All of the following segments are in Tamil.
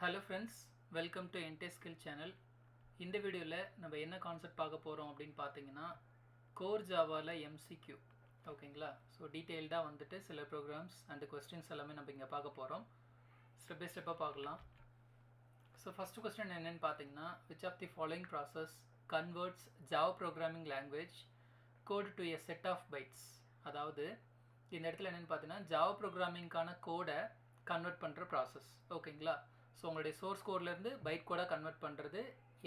ஹலோ ஃப்ரெண்ட்ஸ், வெல்கம் டு என்டே ஸ்கில் சேனல். இந்த வீடியோவில் நம்ம என்ன கான்செப்ட் பார்க்க போகிறோம் அப்படின்னு பார்த்தீங்கன்னா, கோர் ஜாவாவில் எம்சிக்யூ. ஓகேங்களா? ஸோ டீட்டெயில்டாக வந்துட்டு சில ப்ரோக்ராம்ஸ் அண்ட் கொஸ்டின்ஸ் எல்லாமே நம்ம இங்கே பார்க்க போகிறோம். ஸ்டெப் பை ஸ்டெப்பாக பார்க்கலாம். ஸோ ஃபஸ்ட்டு கொஸ்டின் என்னென்னு பார்த்தீங்கன்னா, which of the following process converts Java programming language code to a set of bytes. அதாவது இந்த இடத்துல என்னென்னு பார்த்தீங்கன்னா, ஜாவா ப்ரோக்ராமிங்கான கோடை கன்வெர்ட் பண்ணுற ப்ராசஸ். ஓகேங்களா? ஸோ உங்களுடைய சோர்ஸ் கோட்லேருந்து பைட் கோடாக கன்வெர்ட் பண்ணுறது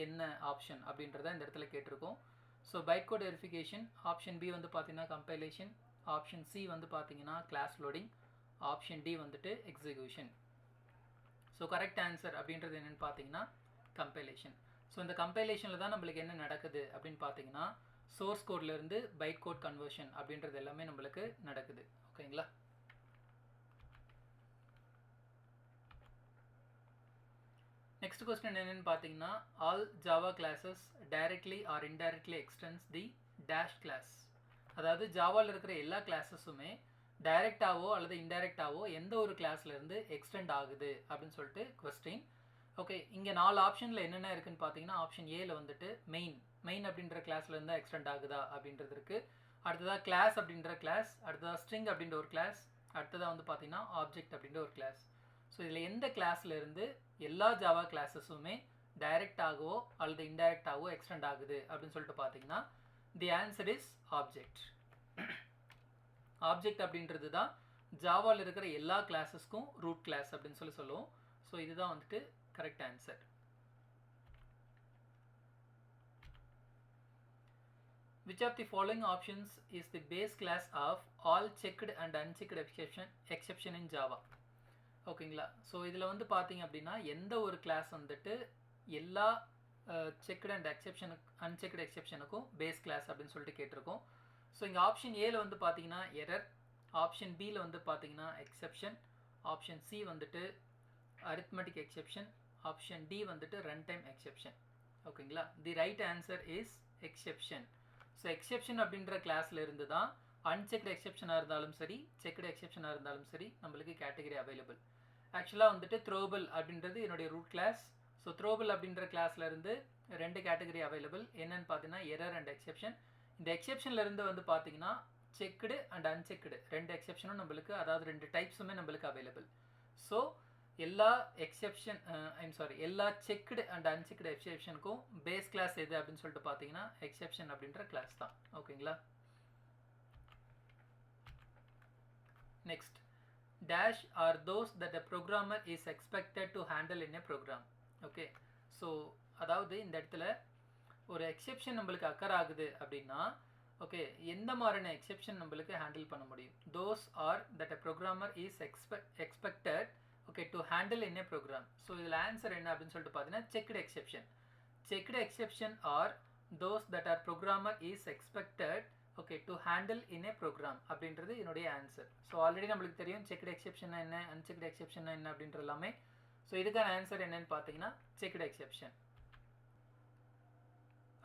என்ன ஆப்ஷன் அப்படின்றத இந்த இடத்துல கேட்டிருக்கோம். So byte code verification, option B வந்து பார்த்தீங்கன்னா கம்பைலேஷன், ஆப்ஷன் சி வந்து பார்த்தீங்கன்னா கிளாஸ் லோடிங், ஆப்ஷன் டி வந்துட்டு எக்ஸிக்யூஷன். ஸோ கரெக்ட் ஆன்சர் அப்படின்றது என்னென்னு பார்த்தீங்கன்னா கம்பைலேஷன். ஸோ இந்த கம்பைலேஷனில் தான் நம்மளுக்கு என்ன நடக்குது அப்படின்னு பார்த்தீங்கன்னா, சோர்ஸ் கோட்லேருந்து பைட் கோட் கன்வர்ஷன் அப்படின்றது எல்லாமே நம்மளுக்கு நடக்குது. ஓகேங்களா? நெக்ஸ்ட் கொஸ்டின் என்னென்னு பார்த்தீங்கன்னா, all Java classes directly or indirectly extends the dash class. அதாவது ஜாவாவில் இருக்கிற எல்லா கிளாஸஸுமே டைரெக்டாவோ அல்லது இன்டைரக்டாவோ எந்த ஒரு கிளாஸ்லேருந்து எக்ஸ்டெண்ட் ஆகுது அப்படின்னு சொல்லிட்டு கொஸ்டின். ஓகே, இங்கே 4 ஆப்ஷனில் என்னென்ன இருக்குன்னு பார்த்தீங்கன்னா, ஆப்ஷன் ஏல வந்துட்டு மெயின் அப்படின்ற கிளாஸ்லேருந்து தான் எக்ஸ்டெண்ட் ஆகுதா அப்படின்றது இருக்குது. அடுத்ததாக கிளாஸ் அப்படின்ற கிளாஸ், அடுத்ததாக ஸ்ட்ரிங் அப்படின்ற ஒரு கிளாஸ், அடுத்ததாக வந்து பார்த்தீங்கன்னா ஆப்ஜெக்ட் அப்படின்ற ஒரு கிளாஸ். ஸோ இதில் எந்த கிளாஸ்லேருந்து எல்லா ஜாவா கிளாஸஸுமே டைரெக்டாகவோ அல்லது இன்டைரக்டாகவோ எக்ஸ்டெண்ட் ஆகுது அப்படின்னு சொல்லிட்டு பார்த்தீங்கன்னா, தி ஆன்சர் இஸ் ஆப்ஜெக்ட். ஆப்ஜெக்ட் அப்படின்றது தான் ஜாவாவில் இருக்கிற எல்லா கிளாஸஸ்க்கும் ரூட் கிளாஸ் அப்படின்னு சொல்லுவோம். ஸோ இதுதான் வந்துட்டு correct answer. Which of the following options is the base class of all checked and unchecked exception in Java? ஓகேங்களா? ஸோ இதில் வந்து பார்த்தீங்க அப்படின்னா, எந்த ஒரு கிளாஸ் வந்துட்டு எல்லா செக்டு அண்ட் அன்செக்டு எக்ஸெப்ஷனுக்கும் பேஸ் கிளாஸ் அப்படின்னு சொல்லிட்டு கேட்டிருக்கோம். ஸோ இங்கே ஆப்ஷன் ஏல வந்து பார்த்தீங்கன்னா எரர், ஆப்ஷன் பியில் வந்து பார்த்தீங்கன்னா எக்ஸெப்ஷன், ஆப்ஷன் சி வந்துட்டு அரித்மெட்டிக் எக்ஸெப்ஷன், ஆப்ஷன் டி வந்துட்டு ரன் டைம் எக்ஸெப்ஷன். ஓகேங்களா? தி right answer is exception. So exception அப்படின்ற கிளாஸில் இருந்து தான் அன்செக்டு எக்ஸெப்ஷனாக இருந்தாலும் சரி, செக்டு எக்ஸெப்ஷனாக இருந்தாலும் சரி நம்மளுக்கு கேட்டகரி அவைலபிள். ஆக்சுவலாக வந்துட்டு த்ரோபிள் அப்படின்றது என்னுடைய ரூட் கிளாஸ். ஸோ த்ரோபிள் அப்படின்ற கிளாஸில் இருந்து 2 கேட்டகரி அவைலபிள். என்னென்னு பார்த்தீங்கன்னா எரர் அண்ட் எக்ஸெப்ஷன். இந்த எக்ஸெப்ஷன்லேருந்து வந்து பார்த்தீங்கன்னா செக்டு அண்ட் அன்செக்டு 2 எக்ஸெப்ஷனும் நம்மளுக்கு, அதாவது 2 டைப்ஸுமே நம்மளுக்கு அவைலபிள். ஸோ எல்லா எல்லா செக்டு அண்ட் அன்செக்டு எக்ஸெப்ஷனுக்கும் பேஸ் கிளாஸ் எது அப்படின்னு சொல்லிட்டு பார்த்தீங்கன்னா எக்ஸெப்ஷன் அப்படின்ற கிளாஸ் தான். ஓகேங்களா? Next, dash are those that a programmer is expected to handle in a program. Okay, so அதாவது இந்த இடத்துல ஒரு எக்ஸெப்ஷன் நம்மளுக்கு அக்கர் ஆகுது அப்படின்னா, ஓகே, எந்த மாதிரியான எக்ஸெப்ஷன் நம்மளுக்கு ஹேண்டில் பண்ண முடியும்? those are that a programmer is expected to handle in a program. So இதில் ஆன்சர் என்ன அப்படின்னு சொல்லிட்டு பார்த்தீங்கன்னா checked exception. Checked exception are those that are programmer is expected to handle in a program அப்படின்றது என்னுடைய ஆன்சர். ஸோ ஆல்ரெடி நம்மளுக்கு தெரியும் செக்டு எக்ஸெப்ஷன் என்ன, அன்செக்டு எக்ஸெப்ஷன் என்ன அப்படின்ற எல்லாமே. ஸோ இதுக்கான ஆன்சர் என்னன்னு பார்த்தீங்கன்னா செக்டு எக்ஸெப்ஷன்.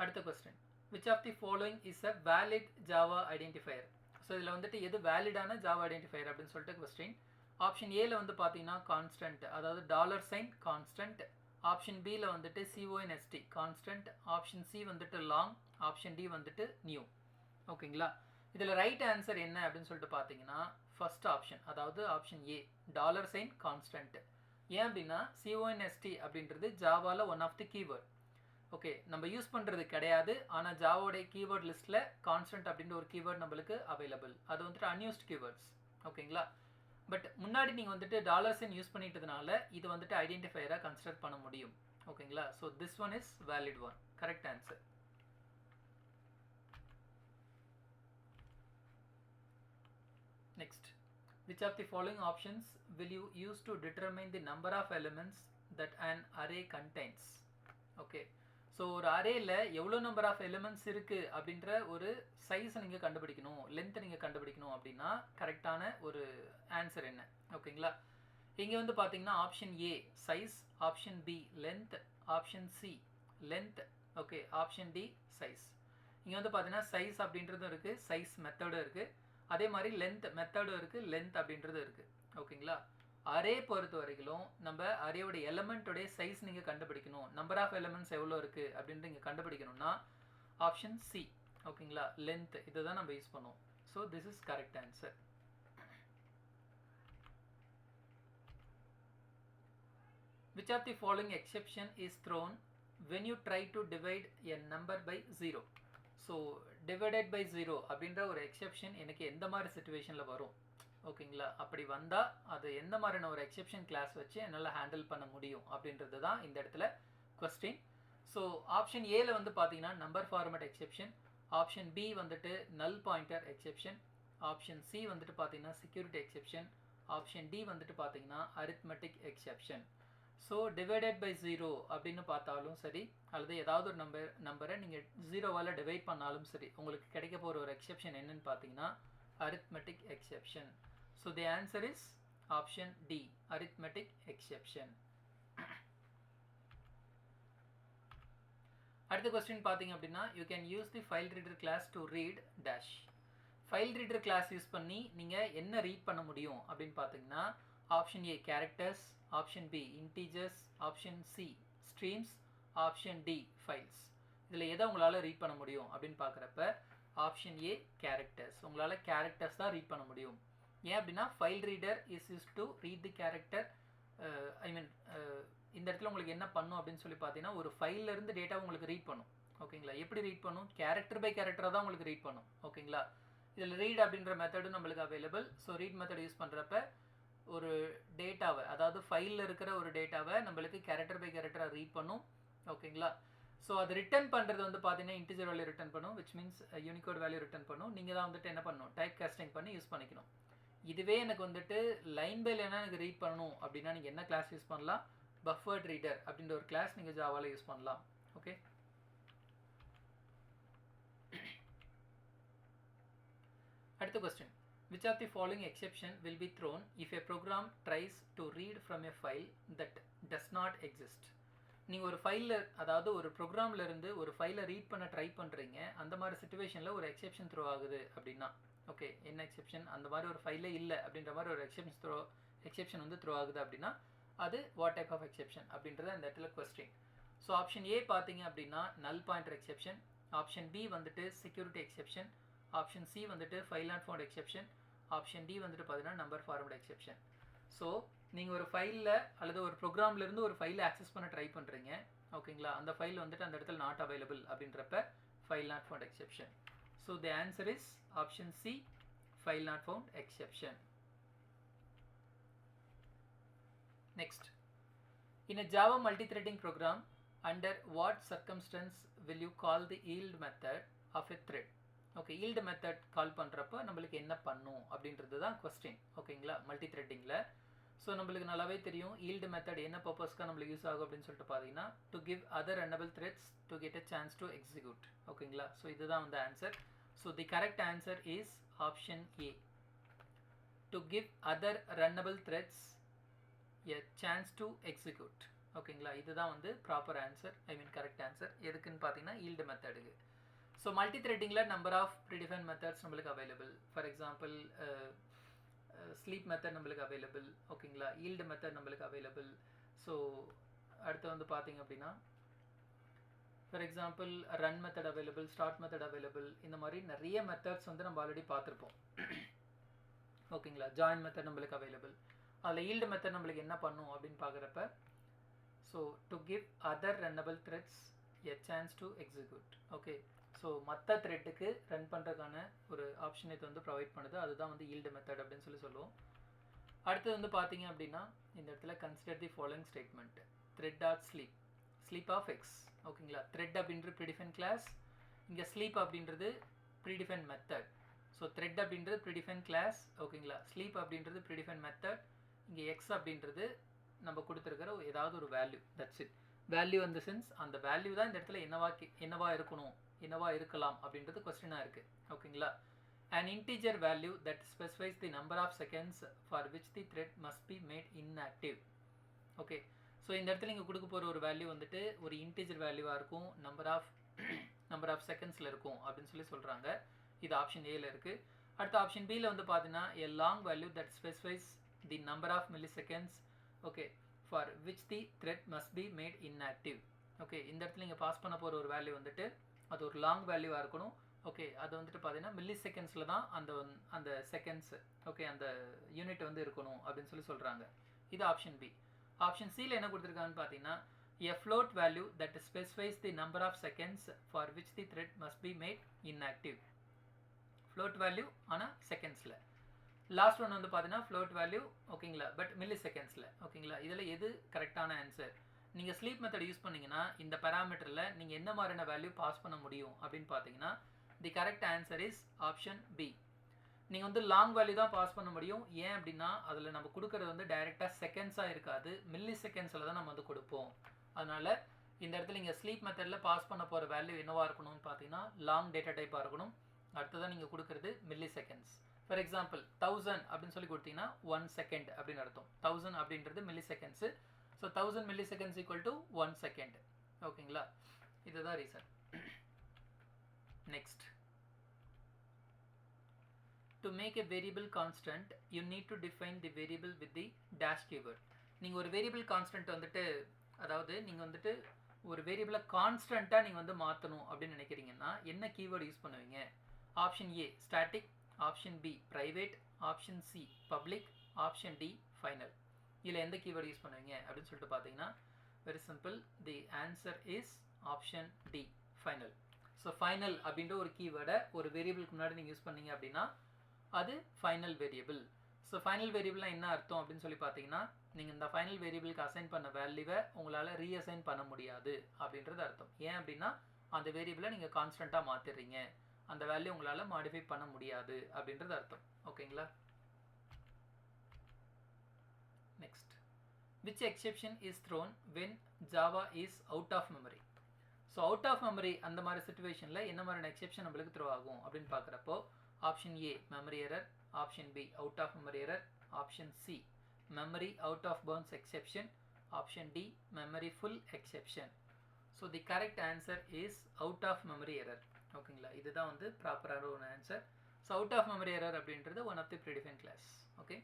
அடுத்த question, which of the following is a valid Java identifier? So இதில் வந்துட்டு எது வேலிடான ஜாவா ஐடென்டிஃபையர் அப்படின்னு சொல்லிட்டு கொஸ்டின். ஆப்ஷன் ஏல வந்து பார்த்தீங்கன்னா கான்ஸ்டன்ட், அதாவது $sign கான்ஸ்டன்ட். ஆப்ஷன் பியில் வந்துட்டு CONST கான்ஸ்டன்ட். ஆப்ஷன் சி வந்துட்டு லாங், ஆப்ஷன் டி வந்துட்டு நியூ. ஓகேங்களா? இதில் ரைட் ஆன்சர் என்ன அப்படின்னு சொல்லிட்டு பார்த்தீங்கன்னா ஃபர்ஸ்ட் ஆப்ஷன், அதாவது ஆப்ஷன் ஏ $sign கான்ஸ்டன்ட். ஏன் அப்படின்னா CONST அப்படின்றது ஜாவாவில் one of the keyword. Okay, நம்ம யூஸ் பண்ணுறது கிடையாது, ஆனால் ஜாவோடைய கீவேர்ட் லிஸ்ட்டில் கான்ஸ்டன்ட் அப்படின்ற ஒரு கீவேர்ட் நம்மளுக்கு அவைலபிள். அது வந்துட்டு அன்யூஸ்ட் கீவேர்ட்ஸ். ஓகேங்களா? பட் முன்னாடி நீங்கள் வந்துட்டு $sign யூஸ் பண்ணிட்டதுனால இது வந்துட்டு ஐடென்டிஃபையராக கன்சிடர் பண்ண முடியும். ஓகேங்களா? So this one is valid one. Correct answer. Next, which of the following options will you use to determine the number of elements that an array contains? Okay, so ஒரு அரேயில் எவ்வளோ நம்பர் ஆஃப் எலிமெண்ட்ஸ் இருக்குது அப்படின்ற ஒரு சைஸை நீங்கள் கண்டுபிடிக்கணும், லென்த்தை நீங்கள் கண்டுபிடிக்கணும் அப்படின்னா கரெக்டான ஒரு ஆன்சர் என்ன? ஓகேங்களா? இங்கே வந்து பார்த்தீங்கன்னா option A size, option B length, option C length, okay, option D size. இங்கே வந்து பார்த்தீங்கன்னா சைஸ் அப்படின்றதும் இருக்குது, சைஸ் மெத்தடும் இருக்குது, அதே மாதிரி லென்த் மெத்தடும் இருக்குது, லென்த் அப்படின்றது இருக்குது. ஓகேங்களா? அரே பொறுத்த வரைக்கும் நம்ம அரேயோட எலமெண்ட்டோடைய சைஸ் நீங்கள் கண்டுபிடிக்கணும். நம்பர் ஆஃப் எலமெண்ட்ஸ் எவ்வளோ இருக்குது அப்படின்ட்டு நீங்கள் கண்டுபிடிக்கணும்னா ஆப்ஷன் சி. ஓகேங்களா, லென்த் இதை தான் நம்ம யூஸ் பண்ணுவோம். So this is correct answer. Which of the following exception is thrown when you try to divide a number by 0? So divided by 0 அப்படின்ற ஒரு எக்ஸெப்ஷன் எனக்கு எந்த மாதிரி சுச்சுவேஷனில் வரும்? ஓகேங்களா, அப்படி வந்தால் அது எந்த மாதிரியான ஒரு எக்ஸெப்ஷன் கிளாஸ் வச்சு என்னால் ஹேண்டில் பண்ண முடியும் அப்படின்றது தான் இந்த இடத்துல கொஸ்டின். ஸோ ஆப்ஷன் ஏல வந்து பார்த்தீங்கன்னா number format exception, option B வந்துட்டு null pointer exception, option C வந்துட்டு பார்த்தீங்கன்னா செக்யூரிட்டி எக்ஸெப்ஷன், ஆப்ஷன் டி வந்துட்டு பார்த்தீங்கன்னா arithmetic exception. So divided by 0 அப்படின்னு பார்த்தாலும் சரி, அல்லது ஏதாவது ஒரு நம்பரை நீங்கள் 0வால் டிவைட் பண்ணாலும் சரி, உங்களுக்கு கிடைக்க போகிற ஒரு எக்ஸெப்ஷன் என்னன்னு பார்த்தீங்கன்னா arithmetic exception. So the answer is option D, arithmetic exception. அடுத்த கொஸ்டின் பார்த்தீங்க அப்படின்னா, you can use the file reader class to read dash. File reader class use பண்ணி நீங்கள் என்ன ரீட் பண்ண முடியும் அப்படின்னு பார்த்தீங்கன்னா option A characters, option B integers, option C streams, option D files. இதில் எதை உங்களால் ரீட் பண்ண முடியும் அப்படின்னு பார்க்குறப்ப ஆப்ஷன் ஏ கேரக்டர்ஸ். உங்களால் கேரக்டர்ஸ் தான் ரீட் பண்ண முடியும். ஏன் அப்படின்னா file reader is use to read the character. இந்த இடத்துல உங்களுக்கு என்ன பண்ணும் அப்படின்னு சொல்லி பார்த்தீங்கன்னா ஒரு ஃபைல்லேருந்து டேட்டா உங்களுக்கு ரீட் பண்ணும். ஓகேங்களா, எப்படி ரீட் பண்ணும்? கேரக்டர் பை கேரக்டராக தான் உங்களுக்கு ரீட் பண்ணும். ஓகேங்களா, இதில் ரீட் அப்படின்ற மெத்தடும் நம்மளுக்கு அவைலபிள். ஸோ ரீட் மெத்தட் யூஸ் பண்ணுறப்ப ஒரு டேட்டாவை, அதாவது ஃபைலில் இருக்கிற ஒரு டேட்டாவை நம்மளுக்கு கேரக்டர் பை கேரக்டராக ரீட் பண்ணும். ஓகேங்களா, ஸோ அது ரிட்டர்ன் பண்ணுறது வந்து பார்த்தீங்கன்னா இன்டிஜர் வேல்யூ ரிட்டர்ன் பண்ணும், which means Unicode value return பண்ணும். நீங்கள் தான் வந்துட்டு என்ன பண்ணணும், டைப் காஸ்டிங் பண்ணி யூஸ் பண்ணிக்கணும். இதுவே எனக்கு வந்துட்டு லைன் பை லைனாக எனக்கு ரீட் பண்ணணும் அப்படின்னா நீங்கள் என்ன கிளாஸ் யூஸ் பண்ணலாம்? பஃபர்ட் ரீடர் அப்படின்ற ஒரு கிளாஸ் நீங்கள் ஜாவாவில் யூஸ் பண்ணலாம். ஓகே, அடுத்த question. Which of the following exception will be thrown if a program tries to read from a file that does not exist? நீங்கள் ஒரு ஃபைலில், அதாவது ஒரு ப்ரோக்ராமில் இருந்து ஒரு ஃபைலை ரீட் பண்ண ட்ரை பண்ணுறீங்க, அந்த மாதிரி சுச்சுவேஷனில் ஒரு எக்ஸெப்ஷன் த்ரோ ஆகுது அப்படின்னா, ஓகே என்ன எக்ஸெப்ஷன்? அந்த மாதிரி ஒரு ஃபைலே இல்லை அப்படின்ற மாதிரி ஒரு எக்ஸெப்ஷன் வந்து த்ரோ ஆகுது அப்படின்னா அது வாட் டைப் ஆஃப் எக்ஸெப்ஷன் அப்படின்றத அந்த இடத்துல கொஸ்டின். ஸோ ஆப்ஷன் ஏ பார்த்தீங்க அப்படின்னா null pointer exception, option B வந்துட்டு செக்யூரிட்டி எக்ஸெப்ஷன், ஆப்ஷன் சி வந்துட்டு file not found exception, option D வந்துட்டு பார்த்தீங்கன்னா நம்பர் ஃபார்மேட் எக்ஸெப்ஷன். ஸோ நீங்கள் ஒரு ஃபைலில் அல்லது ஒரு ப்ரோக்ராம்லேருந்து ஒரு ஃபைலை ஆக்சஸ் பண்ண ட்ரை பண்ணுறீங்க. ஓகேங்களா, அந்த ஃபைல் வந்துட்டு அந்த இடத்துல நாட் அவைலபிள் அப்படின்றப்ப file not found exception. So the answer is option C, file not found exception. Next, in a Java multi-threading program, under what circumstance will you call the yield method of a thread? Okay, yield method கால் பண்ணுறப்ப நம்மளுக்கு என்ன பண்ணும் அப்படின்றது தான் கொஸ்டின். ஓகேங்களா, மல்டி த்ரெட்டிங்கில். ஸோ நம்மளுக்கு நல்லாவே தெரியும் yield method என்ன பர்பஸ்க்காக நம்மளுக்கு யூஸ் ஆகும் அப்படின்னு சொல்லிட்டு பார்த்தீங்கன்னா to give other runnable threads to get a chance to execute. ஓகேங்களா, ஸோ இதுதான் வந்து answer. So the correct answer is option A, to give other runnable threads a chance to execute. ஓகேங்களா, இதுதான் வந்து proper answer, I mean correct answer. எதுக்குன்னு பார்த்தீங்கன்னா yield மெத்தடுக்கு. ஸோ மல்டி த்ரெட்டிங்கில் நம்பர் ஆஃப் ப்ரீடிஃபைன் மெத்தட்ஸ் நம்மளுக்கு அவைலபிள். ஃபார் எக்ஸாம்பிள் ஸ்லீப் மெத்தட் நம்மளுக்கு அவைலபிள். ஓகேங்களா, yield மெத்தட் நம்மளுக்கு அவைலபிள். ஸோ அடுத்து வந்து பார்த்தீங்க அப்படின்னா for example run method available, start method available. இந்த மாதிரி நிறைய மெத்தட்ஸ் வந்து நம்ம ஆல்ரெடி பார்த்துருப்போம். ஓகேங்களா, ஜாயின் மெத்தட் நம்மளுக்கு அவைலபிள். அதில் yield மெத்தட் நம்மளுக்கு என்ன பண்ணும் அப்படின்னு பார்க்குறப்ப so to give other runnable threads a chance to execute. Okay, so மற்ற த்ரெட்டுக்கு ரன் பண்ணுறதுக்கான ஒரு ஆப்ஷன் இது வந்து ப்ரொவைட் பண்ணுது, அதுதான் வந்து yield மெத்தட் அப்படின்னு சொல்லுவோம். அடுத்தது வந்து பார்த்தீங்க அப்படின்னா இந்த இடத்துல consider the following statement. Thread dot sleep, sleep of X. ஓகேங்களா, த்ரெட் அப்படின்றது ப்ரீடிஃபைன் கிளாஸ், இங்கே ஸ்லீப் அப்படின்றது ப்ரீடிஃபைன் மெத்தட். ஸோ த்ரெட் அப்படின்றது ப்ரீடிஃபைன் கிளாஸ். ஓகேங்களா, ஸ்லீப் அப்படின்றது ப்ரீடிஃபைன் மெத்தட். இங்கே எக்ஸ் அப்படின்றது நம்ம கொடுத்துருக்கிற ஏதாவது ஒரு வேல்யூ, தட்ஸ் இட். வேல்யூ இந்த சென்ஸ் அந்த வேல்யூ தான் இந்த இடத்துல என்னவா இருக்கணும், என்னவா இருக்கலாம் அப்படின்றது கொஸ்டினாக இருக்குது. ஓகேங்களா, an integer value that specifies the number of seconds for which the thread must be made inactive. Okay, so இந்த இடத்துல இங்கே கொடுக்க போகிற ஒரு வேல்யூ வந்துட்டு ஒரு இன்டிஜர் வேல்யூவாக இருக்கும், நம்பர் ஆஃப் செகண்ட்ஸில் இருக்கும் அப்படின்னு சொல்கிறாங்க. இது ஆப்ஷன் ஏல இருக்குது. அடுத்த ஆப்ஷன் பியில் வந்து பார்த்தீங்கன்னா a long value that specifies the number of milliseconds, okay, for which the thread must be made inactive. Okay, இந்த இடத்துல நீங்கள் பாஸ் பண்ண போகிற ஒரு வேல்யூ வந்துட்டு அது ஒரு லாங் வேல்யூவாக இருக்கணும். ஓகே, அது வந்துட்டு பார்த்தீங்கன்னா மில்லி செகண்ட்ஸில் தான் அந்த செகண்ட்ஸ், ஓகே, அந்த யூனிட் வந்து இருக்கணும் அப்படின்னு சொல்லி சொல்கிறாங்க. இது ஆப்ஷன் பி. ஆப்ஷன் சியில் என்ன கொடுத்துருக்காங்கன்னு பார்த்தீங்கன்னா a float value that specifies the number of seconds for which the thread must be made inactive. float value ஆனால் செகண்ட்ஸில். லாஸ்ட் ஒன் வந்து பார்த்தீங்கன்னா float value, ஓகேங்களா, பட் மில்லி செகண்ட்ஸில். ஓகேங்களா, இதில் எது கரெக்டான ஆன்சர்? நீங்கள் ஸ்லீப் மெத்தட் யூஸ் பண்ணிங்கன்னா இந்த பேராமீட்டரில் நீங்கள் என்ன மாதிரியான வேல்யூ பாஸ் பண்ண முடியும் அப்படின்னு பார்த்தீங்கன்னா the correct answer is option B. நீங்கள் வந்து லாங் வேல்யூ தான் பாஸ் பண்ண முடியும். ஏன் அப்படின்னா அதில் நம்ம கொடுக்குறது வந்து டைரெக்டாக செகண்ட்ஸாக இருக்காது, மில்லி செகண்ட்ஸில் தான் நம்ம வந்து கொடுப்போம். அதனால் இந்த இடத்துல நீங்கள் ஸ்லீப் மெத்தடில் பாஸ் பண்ண போகிற வேல்யூ என்னவாக இருக்கணும்னு பார்த்தீங்கன்னா லாங் டேட்டா டைப்பாக இருக்கணும். அடுத்ததான் நீங்கள் கொடுக்குறது மில்லி செகண்ட்ஸ். ஃபார் எக்ஸாம்பிள் 1000 அப்படின்னு சொல்லி கொடுத்தீங்கன்னா 1 செகண்ட் அப்படின்னு அர்த்தம். 1000 அப்படின்றது milli seconds. So 1000 milli seconds equal to 1 second. ஓகேங்களா, இதுதான் reason. Next, to make a variable constant you need to define the variable with the dash keyword. நீங்கள் ஒரு வேரியபிள் கான்ஸ்டன்ட் வந்துட்டு, அதாவது நீங்கள் வந்துட்டு ஒரு வேரியபிளை கான்ஸ்டண்ட்டாக நீங்கள் வந்து மாற்றணும் அப்படின்னு நினைக்கிறீங்கன்னா என்ன கீவேர்டு யூஸ் பண்ணுவீங்க? Option A static, option B private, option C public, option D final. இதில் எந்த கீவேர்டு யூஸ் பண்ணுவீங்க அப்படின்னு சொல்லிட்டு பார்த்தீங்கன்னா very simple, the answer is option D final. So final அப்படின்ற ஒரு கீவேர்டை ஒரு வேரியபிளுக்கு முன்னாடி நீங்கள் யூஸ் பண்ணீங்க அப்படின்னா அது ஃபைனல் வேரியபிள். ஸோ ஃபைனல் வேரியபிள்லாம் என்ன அர்த்தம் அப்படின்னு சொல்லி பார்த்தீங்கன்னா நீங்கள் இந்த ஃபைனல் வேரியபிளுக்கு அசைன் பண்ண வேல்யூவை உங்களால் ரீஅசைன் பண்ண முடியாது அப்படின்றது அர்த்தம். ஏன் அப்படின்னா அந்த வேரியபிளை நீங்கள் கான்ஸ்டண்ட்டாக மாற்றிடுறீங்க, அந்த வேல்யூ உங்களால் மாடிஃபை பண்ண முடியாது அப்படின்றது அர்த்தம். ஓகேங்களா, next, which exception is thrown when Java is out of memory? So out of memory அந்த மாதிரி சுச்சுவேஷனில் என்ன மாதிரியான எக்ஸெப்ஷன் நம்மளுக்கு த்ரோ ஆகும் அப்படின்னு பார்க்குறப்போ option A memory error, option B out of memory error, option C memory out of bounds exception, option D memory full exception. So the correct answer is out of memory error. ஓகேங்களா, இதுதான் வந்து ப்ராப்பரான ஒரு answer. So out of memory error அப்படின்றது one of the predefined class. Okay,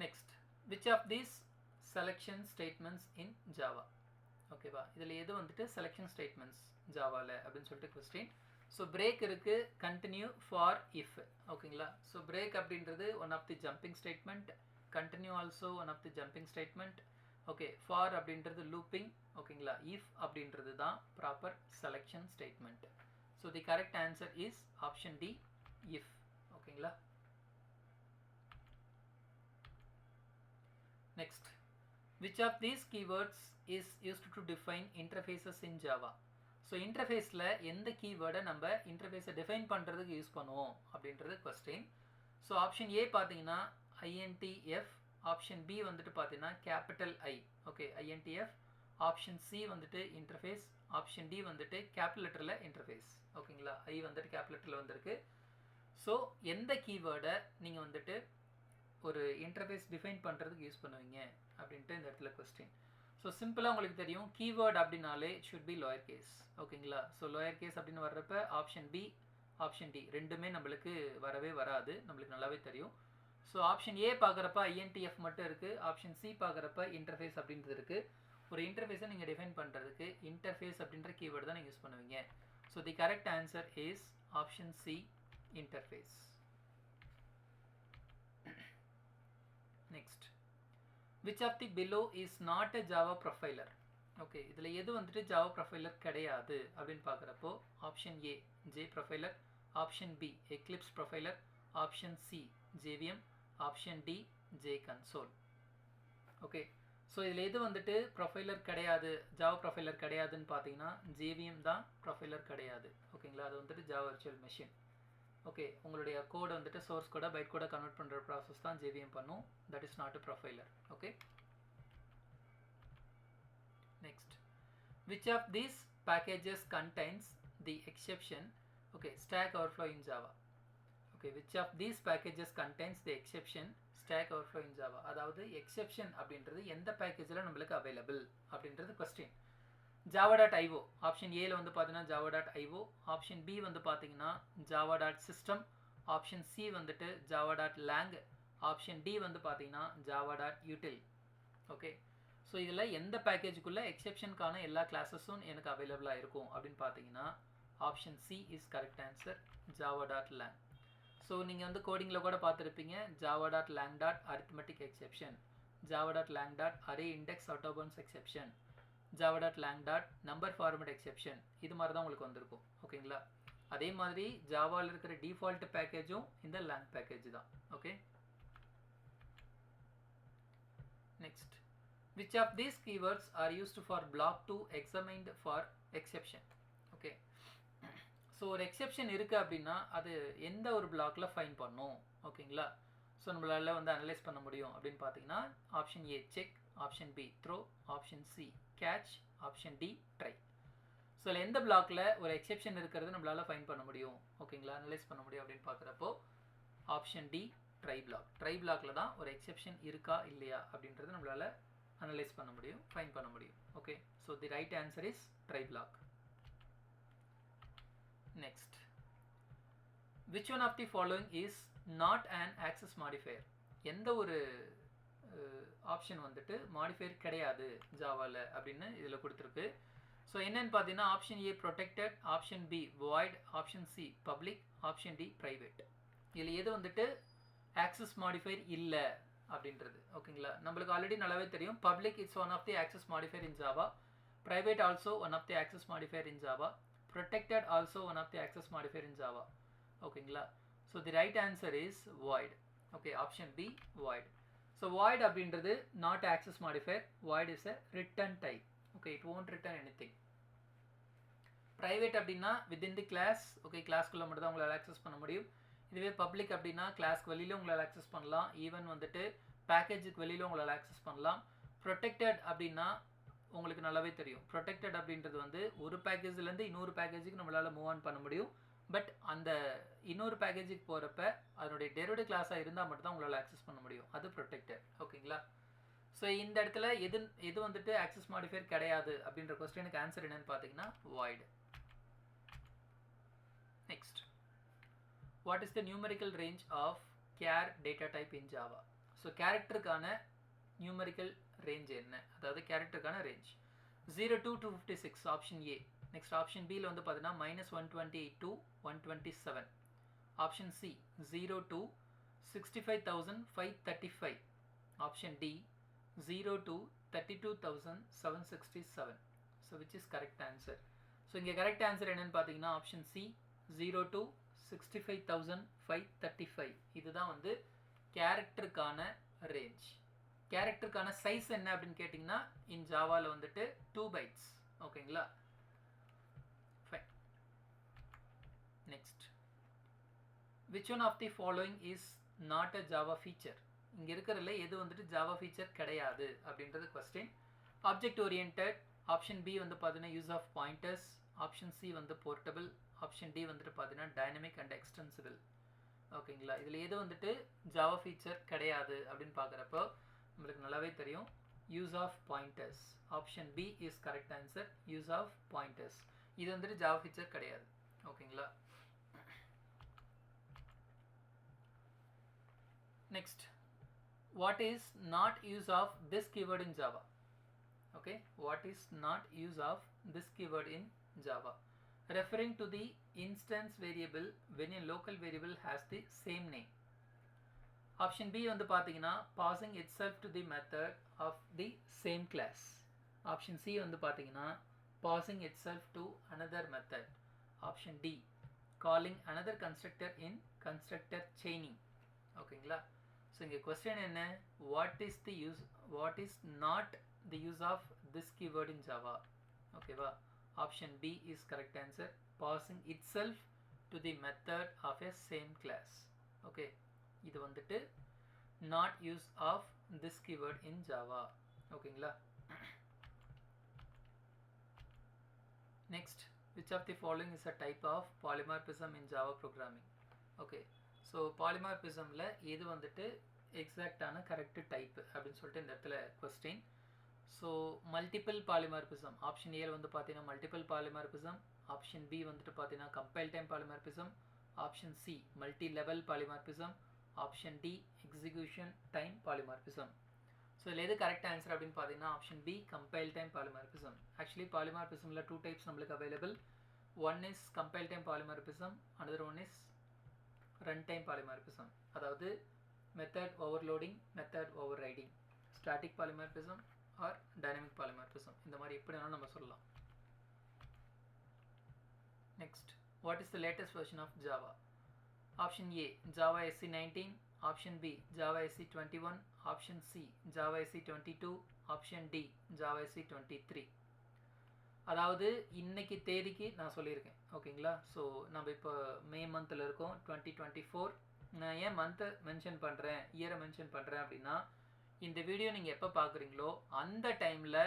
next, which of these selection statements in Java? ஓகேவா, இதில் எது வந்துட்டு செலெக்ஷன் ஸ்டேட்மெண்ட்ஸ் ஜாவாவில் அப்படின்னு சொல்லிட்டு கொஸ்டின். ஸோ பிரேக் இருக்குது, கண்டினியூ, ஃபார், இஃப். ஓகேங்களா, ஸோ பிரேக் அப்படின்றது one of the jumping statement, continue also one of the jumping statement. Okay, for அப்படின்றது லூப்பிங். ஓகேங்களா, இஃப் அப்படின்றது தான் proper selection statement. So the correct answer is option D, if. ஓகேங்களா, next, which of these keywords is used to define interfaces in Java? So இன்டர்ஃபேஸில் எந்த கீவேர்டை நம்ம இன்டர்ஃபேஸை டிஃபைன் பண்ணுறதுக்கு யூஸ் பண்ணுவோம் அப்படின்றது கொஸ்டின். ஸோ ஆப்ஷன் ஏ பார்த்தீங்கன்னா INTF, ஆப்ஷன் பி வந்துட்டு பார்த்தீங்கன்னா கேபிட்டல் ஐ. Okay, INTF. ஆப்ஷன் சி வந்துட்டு இன்டர்ஃபேஸ், ஆப்ஷன் டி வந்துட்டு கேபிட்டல் லெட்டரில் இன்டர்ஃபேஸ். ஓகேங்களா, ஐ வந்துட்டு கேபிட்டல் லெட்டரில் வந்திருக்கு. ஸோ எந்த கீவேர்டை நீங்கள் வந்துட்டு ஒரு இன்டர்ஃபேஸ் டிஃபைன் பண்ணுறதுக்கு யூஸ் பண்ணுவீங்க அப்படின்ட்டு இந்த இடத்துல கொஸ்டின். ஸோ சிம்பிளாக உங்களுக்கு தெரியும், கீவேர்ட் அப்படின்னாலே it should be lower case. ஓகேங்களா, ஸோ லோயர் கேஸ் அப்படின்னு வர்றப்ப ஆப்ஷன் பி, ஆப்ஷன் டி ரெண்டுமே நம்மளுக்கு வரவே வராது, நம்மளுக்கு நல்லாவே தெரியும். ஸோ ஆப்ஷன் ஏ பார்க்குறப்ப INTF மட்டும் இருக்குது, ஆப்ஷன் சி பார்க்குறப்ப இன்டர்ஃபேஸ் அப்படின்றது இருக்குது. ஒரு இன்டர்ஃபேஸை நீங்கள் டிஃபைன் பண்ணுறதுக்கு இன்டர்ஃபேஸ் அப்படின்ற கீவேர்டு தான் நீங்கள் யூஸ் பண்ணுவீங்க. So the correct answer is option C, interface. Next, which of the below is not a Java profiler? Okay, இதில் எது வந்துட்டு ஜாவா ப்ரொஃபைலர் கிடையாது அப்படின்னு பார்க்குறப்போ option A J profiler, option B Eclipse profiler, option C JVM, option D J console. Okay, so இதில் எது வந்துட்டு ப்ரொஃபைலர் கிடையாது, ஜாவா ப்ரொஃபைலர் கிடையாதுன்னு பார்த்தீங்கன்னா JVM தான் ப்ரொஃபைலர் கிடையாது. ஓகேங்களா, அது வந்துட்டு ஜாவா வர்ச்சுவல் மெஷின். ஓகே, உங்களுடைய கோடை வந்துட்டு சோர்ஸ் கோடை பைட் கோடை கன்வெர்ட் பண்ணுற ப்ராசஸ் தான் JVM பண்ணும். That is not a profiler. Okay, next, which of these packages contains the exception, okay, Stack Overflow in Java? Okay, which of these packages contains the exception Stack Overflow in Java? அதாவது exception அப்படின்றது எந்த பேக்கேஜில் நம்மளுக்கு அவைலபிள் அப்படின்றது கொஸ்டின். java.io ஆப்ஷன் ஏல வந்து பார்த்தீங்கன்னா java.io, ஆப்ஷன் பி வந்து பார்த்தீங்கன்னா java.system, ஆப்ஷன் சி வந்துட்டு java.lang, ஆப்ஷன் டி வந்து பார்த்தீங்கன்னா java.util. ஓகே, ஸோ இதில் எந்த பேக்கேஜுக்குள்ளே எக்ஸெப்ஷனுக்கான எல்லா கிளாஸஸும் எனக்கு அவைலபிளாக இருக்கும் அப்படின்னு பார்த்தீங்கன்னா option C is correct answer, java.lang. So நீங்கள் வந்து கோடிங்கில் கூட பார்த்துருப்பீங்க java.lang.arithmetic exception, java.lang.array index out of bounds exception, java.lang.number format exception, இது மாதிரி தான் உங்களுக்கு வந்திருக்கும். ஓகேங்களா, அதே மாதிரி ஜாவாவில் இருக்கிற டிஃபால்ட் பேக்கேஜும் இந்த lang பேக்கேஜ் தான். Okay, next, which of these keywords are used for block 2 examined for exception? Okay, so ஒரு எக்ஸெப்ஷன் இருக்குது அப்படின்னா அது எந்த ஒரு பிளாக்ல ஃபைன் பண்ணும். ஓகேங்களா, ஸோ நம்மளால வந்து அனலைஸ் பண்ண முடியும் அப்படின்னு பார்த்தீங்கன்னா option A check, option B throw, option C catch, option D try. So அதில் எந்த பிளாக்ல ஒரு எக்ஸெப்ஷன் இருக்கிறது நம்மளால ஃபைன் பண்ண முடியும், ஓகேங்களா, அனலைஸ் பண்ண முடியும் அப்படின்னு பார்க்குறப்போ option D try block. Try பிளாக்ல தான் ஒரு எக்ஸெப்ஷன் இருக்கா இல்லையா அப்படின்றது நம்மளால அனலைஸ் பண்ண முடியும், ஃபைன் பண்ண முடியும். Okay, so the right answer is try block. Next, which one of the following is not an access modifier? எந்த ஒரு ஆப்ஷன் வந்துட்டு மாடிஃபையர் கிடையாது ஜாவாவில் அப்படின்னு இதில் கொடுத்துருக்கு. ஸோ என்னன்னு பார்த்தீங்கன்னா option A protected, option B void, option C public, option D private. இதில் எது வந்துட்டு ஆக்சஸ் மாடிஃபையர் இல்லை அப்படின்றது. ஓகேங்களா, நம்மளுக்கு ஆல்ரெடி நல்லாவே தெரியும் public it's one of the access modifier in Java, private also one of the access modifier in Java, protected also one of the access modifier in Java. ஓகேங்களா, so the right answer is void. okay, option B void. so void அப்படின்றது not access modifier, void is a return type. okay, it won't return anything. private அப்படின்னா within the class, okay, கிளாஸ்க்குள்ள மட்டும் தான் உங்களால் access பண்ண முடியும். இதுவே public அப்படின்னா கிளாஸ்க்கு வெளியில உங்களால் access பண்ணலாம், ஈவன் வந்துட்டு பேக்கேஜுக்கு வெளியில உங்களால் access பண்ணலாம். protected அப்படின்னா உங்களுக்கு நல்லாவே தெரியும் ப்ரொடெக்டட் அப்படின்றது வந்து ஒரு பேக்கேஜ்லேருந்து இன்னொரு பேக்கேஜுக்கு நம்மளால் மூவ் ஆன் பண்ண முடியும். பட் அந்த இன்னொரு பேக்கேஜுக்கு போகிறப்ப அதனுடைய டெரிவேட்டிவ் கிளாஸாக இருந்தால் மட்டும் தான் உங்களால் ஆக்சஸ் பண்ண முடியும், அது ப்ரொடெக்டட். ஓகேங்களா, ஸோ இந்த இடத்துல எது வந்துட்டு ஆக்சஸ் மாடிஃபையர் கிடையாது அப்படின்ற கொஸ்டினுக்கு ஆன்சர் என்னன்னு பார்த்தீங்கன்னா void. Next, what is the numerical range of char data type in Java? So கேரக்டருக்கான நியூமரிக்கல் ரேஞ்ச் என்ன, அதாவது கேரக்டருக்கான range 0 to 256 option A. Next option பியில் வந்து பார்த்தீங்கன்னா -128 to 127. Option C 0 to 65,535. Option D 0 to 32,767. So which is correct answer? So இங்கே கரெக்ட் ஆன்சர் என்னன்னு பார்த்தீங்கன்னா ஆப்ஷன் சி 0 to 65,535. இதுதான் வந்து கேரக்டருக்கான ரேஞ்ச். கேரக்டருக்கான சைஸ் என்ன அப்படின்னு கேட்டிங்கன்னா இன் ஜாவாவில் வந்துட்டு 2 bytes. ஓகேங்களா, fine. Next, which one of the following is not a Java feature? இங்கே இருக்கிறதுல எது வந்துட்டு ஜாவா ஃபீச்சர் கிடையாது அப்படின்றது question. Object oriented, option B வந்து பார்த்தீங்கன்னா use of pointers, option C வந்து போர்ட்டபிள், ஆப்ஷன் டி வந்துட்டு பார்த்தீங்கன்னா டைனமிக் அண்ட் எக்ஸ்டென்சிபிள். ஓகேங்களா, இதில் எது வந்துட்டு ஜாவா ஃபீச்சர் கிடையாது அப்படின்னு பார்க்குறப்போ உங்களுக்கு நல்லாவே தெரியும் use of pointers. Option B is correct answer, use of pointers. இது வந்துட்டு ஜாவா ஃபீச்சர் கிடையாது. ஓகேங்களா, next, what is not use of this keyword in Java? Okay, what is not use of this keyword in Java? referring to the instance variable when a local variable has the same name. Option B வந்து பார்த்தீங்கன்னா passing itself to the method of the same class. Option C வந்து பார்த்தீங்கன்னா passing itself to another method. Option D calling another constructor in constructor chaining. ஓகேங்களா, ஸோ இங்கே கொஸ்டின் என்ன, what is not the use of this keyword in Java? ஓகேவா, option B is correct answer, passing itself to the method of a same class. okay, இது வந்துட்டு not use of this keyword in Java. ஓகேங்களா, next, which of the following is a type of polymorphism in Java programming? okay, so polymorphismல எது வந்துட்டு எக்ஸாக்டான கரெக்ட் டைப் அப்படின்னு சொல்லிட்டு இந்த இடத்துல question. So multiple polymorphism option ஏல வந்து பார்த்தீங்கன்னா மல்டிபிள் பாலிமார்பிசம், ஆப்ஷன் பி வந்துட்டு பார்த்தீங்கன்னா compile time polymorphism, option C multi level polymorphism, option D execution time polymorphism. So இதில் எது கரெக்ட் ஆன்சர் அப்படின்னு பார்த்தீங்கன்னா option B compile time polymorphism. Actually பாலிமார்பிசமில் 2 டைப்ஸ் நம்மளுக்கு அவைலபிள். One is compile time polymorphism, another one is run time polymorphism. அதாவது method overloading, method overriding, static polymorphism or dynamic polymorphism. இந்த மாதிரி எப்படி வேணாலும் நம்ம சொல்லலாம். Next, what is the latest version of Java? Option A Java SC 19, option B Java SC 21, option C Java SC 22, option D Java SC 23. அதாவது இன்னைக்கு தேதிக்கு நான் சொல்லியிருக்கேன். ஓகேங்களா? ஸோ நம்ம இப்போ மே மந்தில் இருக்கோம், 2024. நான் ஏன் மந்த்தை மென்ஷன் பண்ணுறேன், இயரை மென்ஷன் பண்ணுறேன் அப்படின்னா, இந்த வீடியோ நீங்கள் எப்போ பார்க்குறீங்களோ அந்த டைமில்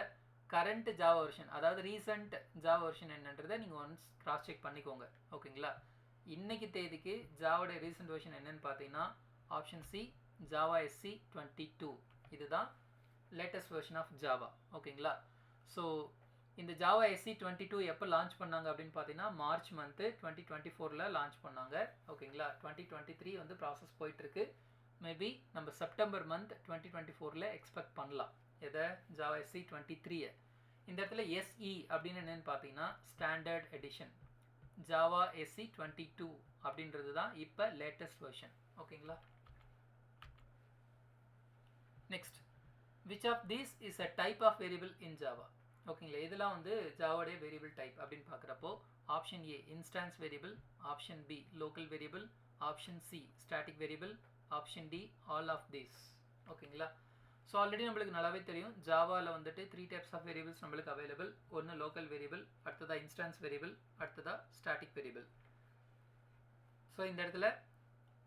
கரண்ட் ஜாவா வெர்ஷன், அதாவது ரீசெண்ட் ஜாவா வெர்ஷன் என்னன்றதை நீங்கள் ஒன்ஸ் கிராஸ் செக் பண்ணிக்கோங்க. ஓகேங்களா? இன்னைக்கு தேதிக்கு ஜாவோட ரீசெண்ட் வெர்ஷன் என்னன்னு பார்த்தீங்கன்னா ஆப்ஷன் சி ஜாவா SC 22. இதுதான் லேட்டஸ்ட் வெர்ஷன் ஆஃப் ஜாவா. ஓகேங்களா? ஸோ இந்த ஜாவா SC 22 எப்போ லான்ச் பண்ணாங்க அப்படின்னு பார்த்தீங்கன்னா மார்ச் மந்த்து 2024 லான்ச் பண்ணாங்க. ஓகேங்களா? 2023 வந்து ப்ராசஸ் போயிட்டுருக்கு. மேபி நம்ம செப்டம்பர் மந்த் 2024 எக்ஸ்பெக்ட் பண்ணலாம். எதை? Java SC 23. இந்த இடத்துல SE அப்படின்னு என்னன்னு பார்த்தீங்கன்னா ஸ்டாண்டர்ட் எடிஷன். ஜாவா SC 22 அப்படின்றது தான் இப்போ லேட்டஸ்ட் வெர்ஷன். ஓகேங்களா? Next, which of these is a type of variable in Java? ஓகேங்களா? இதெல்லாம் வந்து ஜாவோடைய வேரியபிள் டைப் அப்படின்னு பார்க்குறப்போ option A instance variable, option B local variable, option C static variable, option D all of these. ஓகேங்களா? ஸோ ஆல்ரெடி நம்மளுக்கு நல்லாவே தெரியும் ஜாவாவில் வந்துட்டு 3 டைப்ஸ் ஆஃப் வேரியபிள்ஸ் நம்மளுக்கு அவைலபிள். ஒன்று லோக்கல் வேரியபிள், அடுத்ததா இன்ஸ்டான்ஸ் வேரியபிள், அடுத்ததா ஸ்டாட்டிக் வேரியபிள். ஸோ இந்த இடத்துல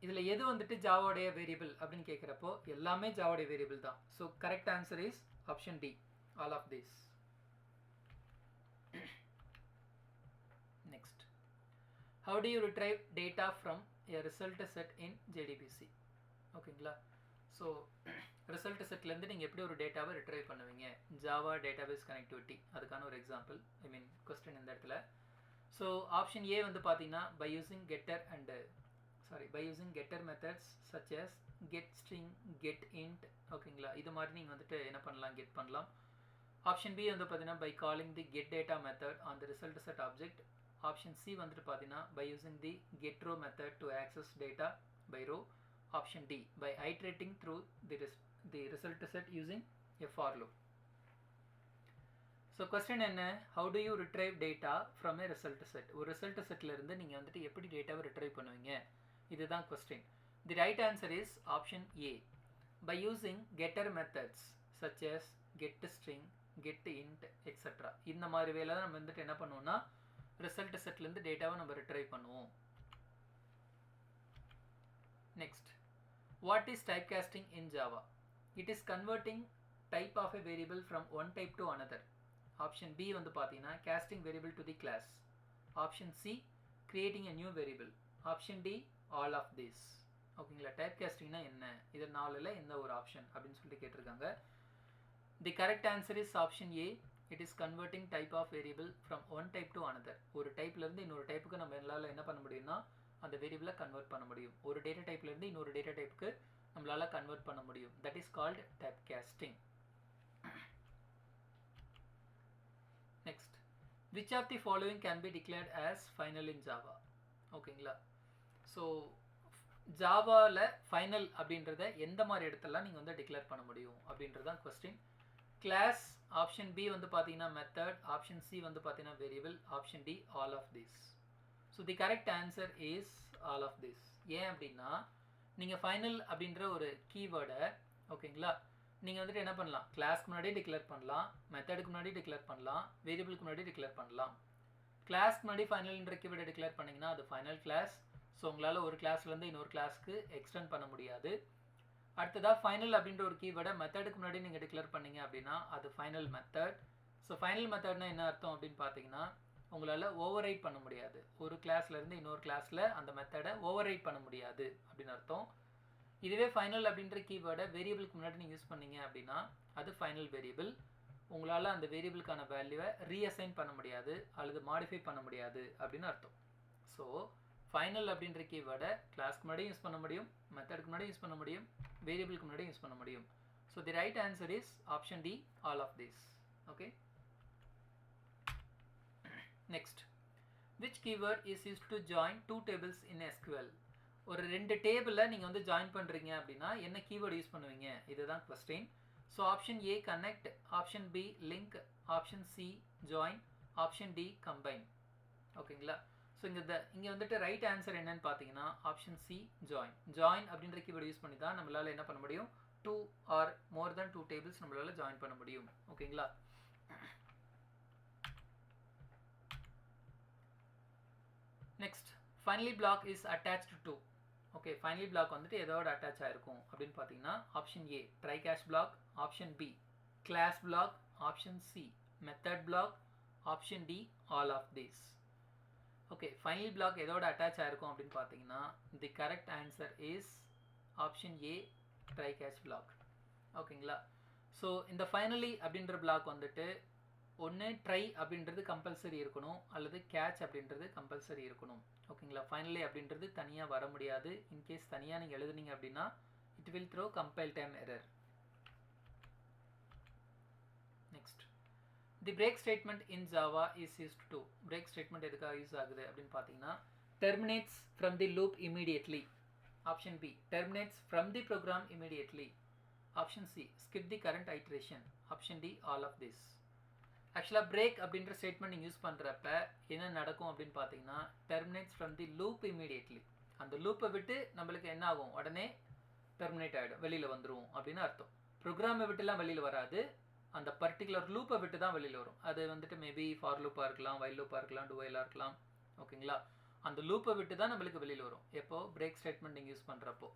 இதில் எது வந்துட்டு ஜாவோடைய வேரியபிள் அப்படின்னு கேட்குறப்போ எல்லாமே ஜாவோடைய வேரியபிள் தான். So correct answer is option D all of these. Next, how do you retrieve data from a result set in JDBC? ஓகேங்களா? ஸோ ரிசல்ட் செட்லேருந்து நீங்கள் எப்படி ஒரு டேட்டாவை ரிட்ரைவ் பண்ணுவீங்க? ஜாவா டேட்டாபேஸ் கனெக்டிவிட்டி, அதுக்கான ஒரு எக்ஸாம்பிள், கொஸ்டின் இந்த இடத்துல. ஸோ ஆப்ஷன் ஏ வந்து பார்த்தீங்கன்னா by using getter methods such as get string, get int. ஓகேங்களா? இது மாதிரி நீங்கள் வந்துட்டு என்ன பண்ணலாம், கெட் பண்ணலாம். ஆப்ஷன் பி வந்து பார்த்தீங்கன்னா by calling the get data method on the result set object. Option C வந்துட்டு பார்த்தீங்கன்னா by using the get row method to access data by row. Option D by iterating through the result set using a for loop. So question என்ன? How do you retrieve data from a result set? ஒரு result setல இருந்து நீங்க வந்துட்டு எப்படி டேட்டாவை retrieve பண்ணுவீங்க? இதுதான் question. The right answer is option A by using getter methods such as get string, get int, etc. இந்த மாதிரி வேலை தான் நம்ம வந்துட்டு என்ன பண்ணுவோம்னா result setல இருந்து டேட்டாவை நம்ம retrieve பண்ணுவோம். Next, what is typecasting in Java? It is converting type of a variable from one type to another. Option B வந்து பார்த்தீங்கன்னா casting variable to the class. Option C creating a new variable. Option D all of this. ஓகேங்களா? typecastingனா என்ன? இது நாலுல எந்த ஒரு ஆப்ஷன் அப்படின்னு சொல்லிட்டு கேட்டிருக்காங்க. The correct answer is option A. It is converting type of variable from one type to another. ஒரு டைப்ல இருந்து இன்னொரு டைப்புக்கு நம்ம என்ன பண்ண முடியும்னா அந்த வேரியபிளை கன்வெர்ட் பண்ண முடியும். ஒரு டேட்டா டைப்ல இருந்து இன்னொரு டேட்டா டைப்புக்கு நம்மளால கன்வெர்ட் பண்ண முடியும். That is called typecasting. Next, which of the following can be declared as final in Java? ஓகேங்களா? ஸோ ஜாவாவில் ஃபைனல் அப்படின்றத எந்த மாதிரி இடத்துலலாம் நீங்கள் வந்து டிக்ளேர் பண்ண முடியும் அப்படின்றதான் கொஸ்டின். கிளாஸ் ஆப்ஷன் பி வந்து பார்த்தீங்கன்னா மெத்தட், ஆப்ஷன் சி வந்து பார்த்தீங்கன்னா variable, option D all of this. So the correct answer is all of this. ஏன் அப்படின்னா நீங்கள் ஃபைனல் அப்படின்ற ஒரு கீவேர்டை ஓகேங்களா நீங்கள் வந்துட்டு என்ன பண்ணலாம், கிளாஸ்க்கு முன்னாடியே டிக்ளேர் பண்ணலாம், மெத்தடுக்கு முன்னாடி டிக்ளேர் பண்ணலாம், வேரியபிளுக்கு முன்னாடி டிக்ளேர் பண்ணலாம். கிளாஸ்க்கு முன்னாடி ஃபைனல்ன்ற கீவேர்டை டிக்ளேர் பண்ணிங்கன்னா அது ஃபைனல் கிளாஸ். ஸோ உங்களால் ஒரு கிளாஸ்லேருந்து இன்னொரு கிளாஸ்க்கு எக்ஸ்டெண்ட் பண்ண முடியாது. அடுத்ததாக ஃபைனல் அப்படின்ற ஒரு கீவேர்டை மெத்தடுக்கு முன்னாடி நீங்கள் டிக்ளேர் பண்ணீங்க அப்படின்னா அது ஃபைனல் மெத்தட். ஸோ ஃபைனல் மெத்தட்னா என்ன அர்த்தம் அப்படின்னு பார்த்தீங்கன்னா உங்களால் ஓவர் ரைட் பண்ண முடியாது. ஒரு கிளாஸ்லேருந்து இன்னொரு கிளாஸில் அந்த மெத்தடை ஓவர் ரைட் பண்ண முடியாது அப்படின்னு அர்த்தம். இதுவே ஃபைனல் அப்படின்ற கீவேர்டை வேரியபிளுக்கு முன்னாடி நீங்கள் யூஸ் பண்ணீங்க அப்படின்னா அது ஃபைனல் வேரியபிள். உங்களால் அந்த வேரியபிளுக்கான வேல்யூவை ரீஅசைன் பண்ண முடியாது அல்லது மாடிஃபை பண்ண முடியாது அப்படின்னு அர்த்தம். ஸோ ஃபைனல் அப்படின்ற கீவேர்டை கிளாஸ்க்கு முன்னாடி யூஸ் பண்ண முடியும், மெத்தடுக்கு முன்னாடி யூஸ் பண்ண முடியும், வேரியபிளுக்கு முன்னாடி யூஸ் பண்ண முடியும். So the right answer is option D, all of this. Okay, next, which keyword is used to join two tables in SQL? ஒரு ரெண்டு டேபிளில் நீங்கள் வந்து ஜாயின் பண்ணுறீங்க அப்படின்னா என்ன கீவேர்டு யூஸ் பண்ணுவீங்க, இதுதான் question. So option A connect, option B link, option C join, option D combine. ஓகேங்களா? ஸோ இங்கே வந்துட்டு ரைட் ஆன்சர் என்னன்னு பார்த்தீங்கன்னா ஆப்ஷன் சி ஜாயின். ஜாயின் அப்படின்ற கீவேர்டு யூஸ் பண்ணி தான் நம்மளால் என்ன பண்ண முடியும், 2 or more than 2 tables நம்மளால் ஜாயின் பண்ண முடியும். ஓகேங்களா? Next, finally block is attached to. Okay, finally block வந்துட்டு எதோட அட்டாச் ஆயிருக்கும் அப்படின்னு பார்த்தீங்கன்னா option A try catch block, option B class block, option C method block, option D all of this. Okay, finally block எதோட அட்டாச் ஆயிருக்கும் அப்படின்னு பார்த்தீங்கன்னா the correct answer is option A try catch block. ஓகேங்களா? ஸோ இந்த ஃபைனலி அப்படின்ற பிளாக் வந்துட்டு ஒன்று ட்ரை அப்படின்றது கம்பல்சரி இருக்கணும், அல்லது கேட்ச் அப்படின்றது கம்பல்சரி இருக்கணும். ஓகேங்களா? ஃபைனலி அப்படின்றது தனியாக வர முடியாது. இன்கேஸ் தனியாக நீங்கள் எழுதுனீங்க அப்படின்னா it will throw compile time error. Next, the break statement in Java is used to. Break statement எதுக்காக யூஸ் ஆகுது அப்படின்னு பார்த்தீங்கன்னா terminates from the loop immediately. Option B terminates from the program immediately. Option C skip the current iteration. Option D all of this. ஆக்சுவலாக பிரேக் அப்படின்ற ஸ்டேட்மெண்ட் நீங்கள் யூஸ் பண்ணுறப்ப என்ன நடக்கும் அப்படின்னு பார்த்தீங்கன்னா terminates from the loop immediately. அந்த லூப்பை விட்டு நம்மளுக்கு என்ன ஆகும், உடனே டெர்மினேட் ஆகிடும், வெளியில் வந்துடும் அப்படின்னு அர்த்தம். ப்ரோக்ராமை விட்டுலாம் வெளியில் வராது, அந்த பர்டிகுலர் லூப்பை விட்டு தான் வெளியில் வரும். அது வந்துட்டு மேபி ஃபார் லூப்பாக இருக்கலாம், வைல் லூப்பாக இருக்கலாம், டு வைலாக இருக்கலாம். ஓகேங்களா? அந்த லூப்பை விட்டு தான் நம்மளுக்கு வெளியில் வரும் எப்போ பிரேக் ஸ்டேட்மெண்ட் நீங்கள் யூஸ் பண்ணுறப்போ.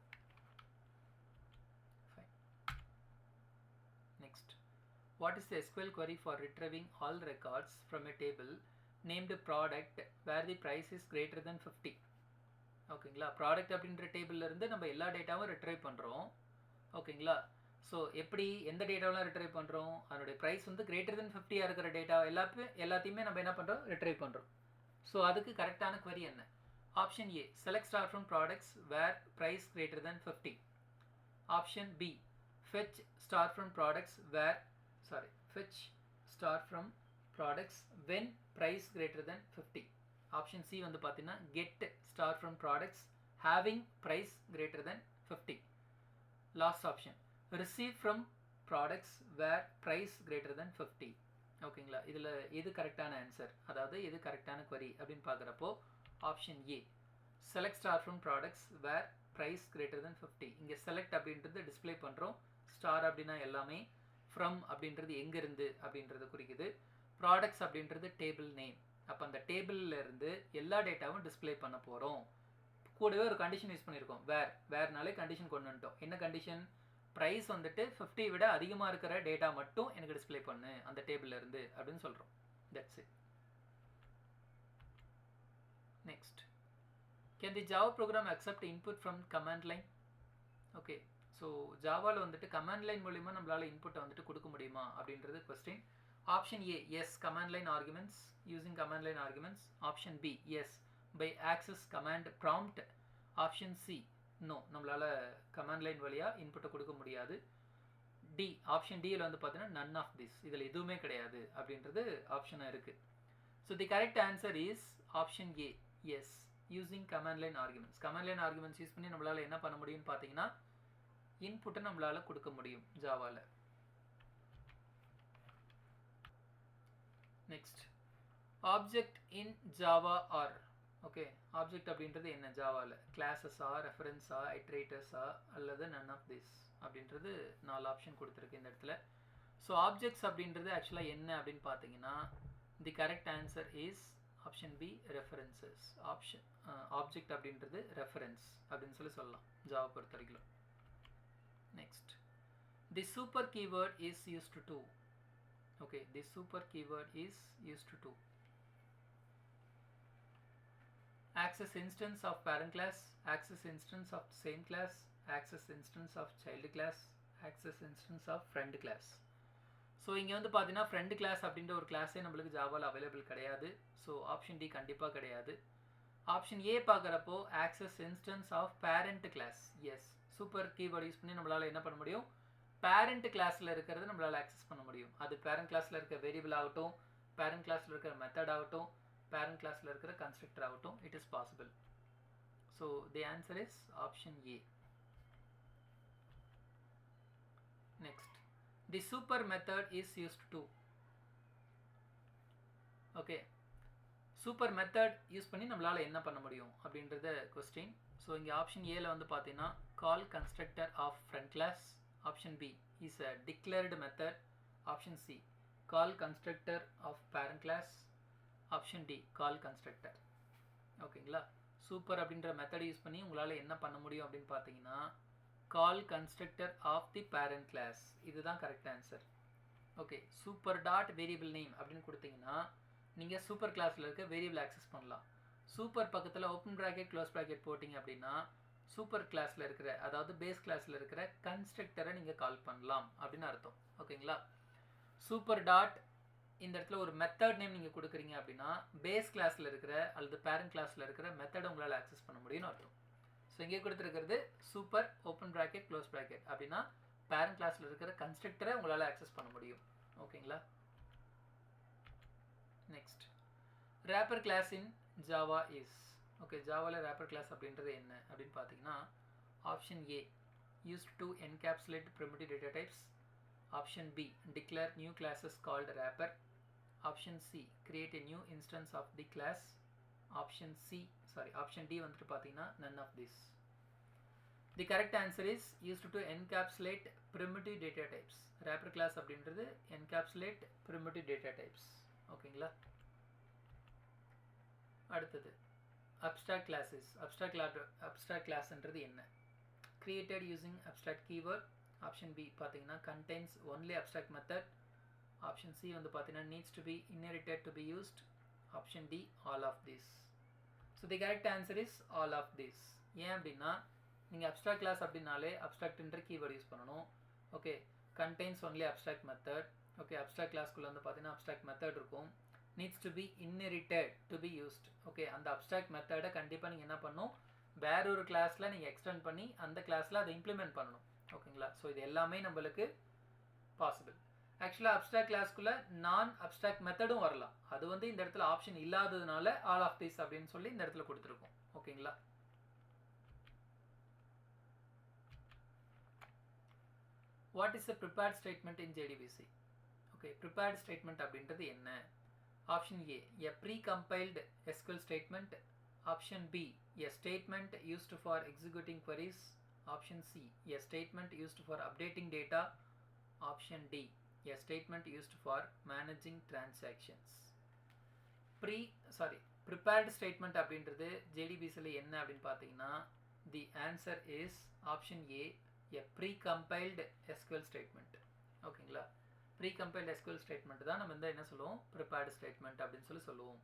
Next, what is the SQL query for retrieving all records from a table named product where the price is greater than 50? ஓகேங்களா? ப்ராடக்ட் அப்படின்ற டேபிள்ல இருந்து நம்ம எல்லா டேட்டாவும் ரிட்ரைவ் பண்ணுறோம். ஓகேங்களா? ஸோ எப்படி எந்த டேட்டாவெலாம் ரிட்ரைவ் பண்ணுறோம், அதனுடைய ப்ரைஸ் வந்து கிரேட்டர் தென் 50 இருக்கிற டேட்டா எல்லாத்தையுமே நம்ம என்ன பண்ணுறோம், ரிட்ரைவ் பண்ணுறோம். ஸோ அதுக்கு கரெக்டான query என்ன? Option A select star from products where price greater than 50. Option B fetch star from products when price greater than 50. Option C வந்து பார்த்தீங்கன்னா get star from products having price greater than 50. Last option receive from products where price greater than 50. ஓகேங்களா? இதில் எது கரெக்டான ஆன்சர், அதாவது எது கரெக்டான query அப்படின்னு பார்க்குறப்போ option A select star from products where price greater than 50. இங்கே select அப்படின்றது டிஸ்பிளே பண்ணுறோம், ஸ்டார் அப்படின்னா எல்லாமே, ஃப்ரம் அப்படின்றது எங்கேருந்து அப்படின்றத குறிக்குது, ப்ராடக்ட்ஸ் அப்படின்றது டேபிள் நேம். அப்போ அந்த டேபிளில் இருந்து எல்லா டேட்டாவும் டிஸ்பிளே பண்ண போகிறோம். கூடவே ஒரு கண்டிஷன் யூஸ் பண்ணியிருக்கோம், வேர்னாலே கண்டிஷன் கொண்டு வந்துட்டோம். என்ன கண்டிஷன், ப்ரைஸ் வந்துட்டு 50 விட அதிகமாக இருக்கிற டேட்டா மட்டும் எனக்கு டிஸ்பிளே பண்ணு அந்த டேபிளில் இருந்து அப்படின்னு சொல்கிறோம். That's it. Next, can the Java program accept input from command line? Okay, so ஜாவாவில் வந்துட்டு கமாண்ட் லைன் மூலிமா நம்மளால் இன்புட்டை வந்துட்டு கொடுக்க முடியுமா அப்படின்றது question. Option A yes command line arguments, using command line arguments. Option B yes by access command prompt. Option C no, நம்மளால் கமாண்ட் லைன் வழியாக இன்புட்டை கொடுக்க முடியாது. டி ஆப்ஷன் டியில் வந்து பார்த்தீங்கன்னா நன் ஆஃப் திஸ், இதில் எதுவுமே கிடையாது அப்படின்றது ஆப்ஷனாக இருக்குது. So the correct answer is option A yes using command line arguments. Command line arguments use பண்ணி நம்மளால் என்ன பண்ண முடியும்னு பார்த்தீங்கன்னா இன்புட்டை நம்மளால் கொடுக்க முடியும் ஜாவாவில். Next, object in Java are. Okay, object அப்படின்றது என்ன ஜாவாவில், கிளாஸஸா, ரெஃபரன்ஸா, ஐட்ரேட்டர்ஸா, அல்லது நன் ஆஃப் திஸ் அப்படின்றது 4 ஆப்ஷன் கொடுத்துருக்கு இந்த இடத்துல. ஸோ ஆப்ஜெக்ட்ஸ் அப்படின்றது ஆக்சுவலாக என்ன அப்படின்னு பார்த்தீங்கன்னா the correct answer is option B references. Object அப்படின்றது ரெஃபரன்ஸ் அப்படின்னு சொல்லலாம் ஜாவா பொறுத்த வரைக்கும். Next, the super keyword is used to. Okay, the super keyword is used to access instance of parent class, access instance of same class, access instance of child class, access instance of friend class. ஸோ இங்கே வந்து பார்த்தீங்கன்னா ஃப்ரெண்ட் கிளாஸ் அப்படின்ற ஒரு கிளாஸே நம்மளுக்கு ஜாவாவில் அவைலபிள் கிடையாது. ஸோ ஆப்ஷன் டி கண்டிப்பாக கிடையாது. ஆப்ஷன் ஏ பார்க்குறப்போ access instance of parent class. Yes, super keyword use பண்ணி நம்மளால் என்ன பண்ண முடியும், பேரண்ட் கிளாஸில் இருக்கிறது நம்மளால் ஆக்சஸ் பண்ண முடியும். அது பேரண்ட் கிளாஸில் இருக்க வேரியபிள் ஆகட்டும், பேரண்ட் கிளாஸில் இருக்கிற மெத்தட் ஆகட்டும், பேரண்ட் கிளாஸில் இருக்கிற கன்ஸ்ட்ரக்டர் ஆகட்டும், it is possible. So the answer is option A. Next, the super method is used to. Okay, super method use பண்ணி நம்மளால் என்ன பண்ண முடியும் அப்படின்றத கொஸ்டின். ஸோ இங்கே ஆப்ஷன் ஏல வந்து பார்த்தீங்கன்னா call constructor of friend class. Option B is a declared method. Option C call constructor of parent class. Option D call constructor. ஓகேங்களா, சூப்பர் அப்படின்ற மெத்தட் யூஸ் பண்ணி உங்களால் என்ன பண்ண முடியும் அப்படின்னு பார்த்தீங்கன்னா call constructor of the parent class. இதுதான் correct answer. Okay, super dot variable name அப்படின்னு கொடுத்தீங்கன்னா நீங்கள் சூப்பர் கிளாஸில் இருக்க வேரியபிள் ஆக்சஸ் பண்ணலாம். சூப்பர் பக்கத்தில் ஓப்பன் ப்ராக்கெட் க்ளோஸ் ப்ராக்கெட் போட்டிங்க அப்படின்னா சூப்பர் கிளாஸில் இருக்கிற, அதாவது பேஸ் கிளாஸில் இருக்கிற கன்ஸ்ட்ரக்டரை நீங்கள் கால் பண்ணலாம் அப்படின்னு அர்த்தம். ஓகேங்களா, சூப்பர் டாட் இந்த இடத்துல ஒரு மெத்தட் நேம் நீங்கள் கொடுக்குறீங்க அப்படின்னா பேஸ் கிளாஸில் இருக்கிற அல்லது பேரண்ட் கிளாஸில் இருக்கிற மெத்தடை உங்களால் ஆக்சஸ் பண்ண முடியும்னு அர்த்தம். ஸோ இங்கே கொடுத்துருக்கிறது super open bracket close bracket அப்படின்னா பேரண்ட் கிளாஸில் இருக்கிற கன்ஸ்ட்ரக்டரை உங்களால் ஆக்சஸ் பண்ண முடியும். ஓகேங்களா, next, wrapper class in Java is. Okay, ஜாவாவில் ரேப்பர் கிளாஸ் அப்படின்றது என்ன அப்படின்னு பார்த்தீங்கன்னா option A used to encapsulate primitive data types. Option B declare new classes called wrapper. Option C create a new instance of the class. Option D வந்துட்டு பார்த்தீங்கன்னா none of this. The correct answer is used to encapsulate primitive data types. wrapper class அப்படின்றது encapsulate primitive data types. ஓகேங்களா, அடுத்தது abstract classes. abstract classன்றது என்ன? created using abstract keyword. Option B பார்த்தீங்கன்னா contains only abstract method. Option C வந்து பார்த்தீங்கன்னா needs to be inherited to be used. Option D all of this. So the correct answer is all of this. ஏன் அப்படின்னா நீங்கள் abstract class அப்படின்னாலே abstractன்ற keyword யூஸ் பண்ணணும். Okay, contains only abstract method. Okay, abstract classக்குள்ள வந்து பார்த்தீங்கன்னா abstract method இருக்கும். needs to be inherited to be used. Okay, அந்த abstract மெத்தடை கண்டிப்பாக நீங்கள் என்ன பண்ணணும், வேற ஒரு கிளாஸில் நீங்கள் எக்ஸ்டெண்ட் பண்ணி அந்த கிளாஸில் அதை இம்ப்ளிமெண்ட் பண்ணணும். ஓகேங்களா, ஸோ இது எல்லாமே நம்மளுக்கு பாசிபிள். ஆக்சுவலாக abstract கிளாஸ்க்குள்ளே நான் abstract மெத்தடும் வரலாம். அது வந்து இந்த இடத்துல ஆப்ஷன் இல்லாததுனால ஆல் ஆஃப் திஸ் அப்படின்னு சொல்லி இந்த இடத்துல கொடுத்துருக்கோம். ஓகேங்களா, what is a prepared statement in JDBC? Okay, prepared statement அப்படின்றது என்ன? Option A a pre-compiled SQL statement. Option B a statement used for executing queries. Option C a statement used for updating data. Option D a statement used for managing transactions. prepared statement அப்படின்றது JDBCல என்ன அப்படின்னு பார்த்தீங்கன்னா the answer is option A, a pre-compiled SQL statement. ஓகேங்களா, pre-compiled SQL statement தான் நம்ம இந்த என்ன சொல்லுவோம், prepared statement அப்படின்னு சொல்லி சொல்லுவோம்.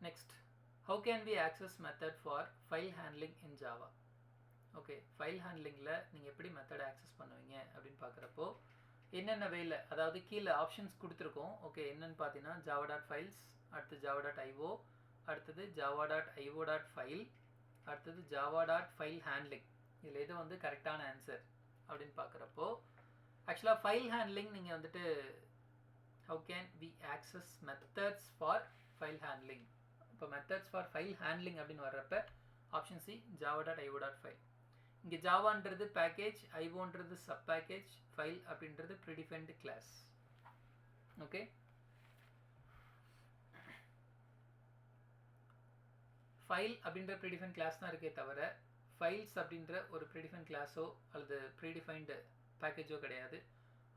Next, how can we access method for file handling in Java? Okay, file ஹேண்ட்லிங்கில் நீங்கள் எப்படி மெத்தட் ஆக்சஸ் பண்ணுவீங்க அப்படின்னு பார்க்குறப்போ என்னென்ன வேல, அதாவது கீழே ஆப்ஷன்ஸ் கொடுத்துருக்கோம். ஓகே, என்னென்னு பார்த்தீங்கன்னா ஜாவா டாட் ஃபைல்ஸ், அடுத்து ஜாவா டாட் ஐஓ, அடுத்தது Java dot IO dot file, அடுத்தது ஜாவா டாட் ஃபைல் ஹேண்ட்லிங். இதில் எது வந்து கரெக்டான ஆன்சர் அப்படின்னு பார்க்குறப்போ ஆக்சுவலாக ஃபைல் ஹேண்ட்லிங் நீங்கள் வந்துட்டு how can we access methods for file handling. இப்போ methods for file handling அப்படின்னு வர்றப்ப option C Java dot IO dot file. இங்கே ஜாவான்றது பேக்கேஜ், ஐஓன்றது சப் பேக்கேஜ், ஃபைல் அப்படின்றது ப்ரீடிஃபைன்ட் கிளாஸ். ஓகே, ஃபைல் அப்படின்ற ப்ரீடிஃபைன்ட் கிளாஸ் தான் இருக்கே தவிர ஃபைல்ஸ் அப்படின்ற ஒரு ப்ரீடிஃபைன்ட் கிளாஸோ அல்லது ப்ரீடிஃபைன்டு பேக்கேஜோ கிடையாது.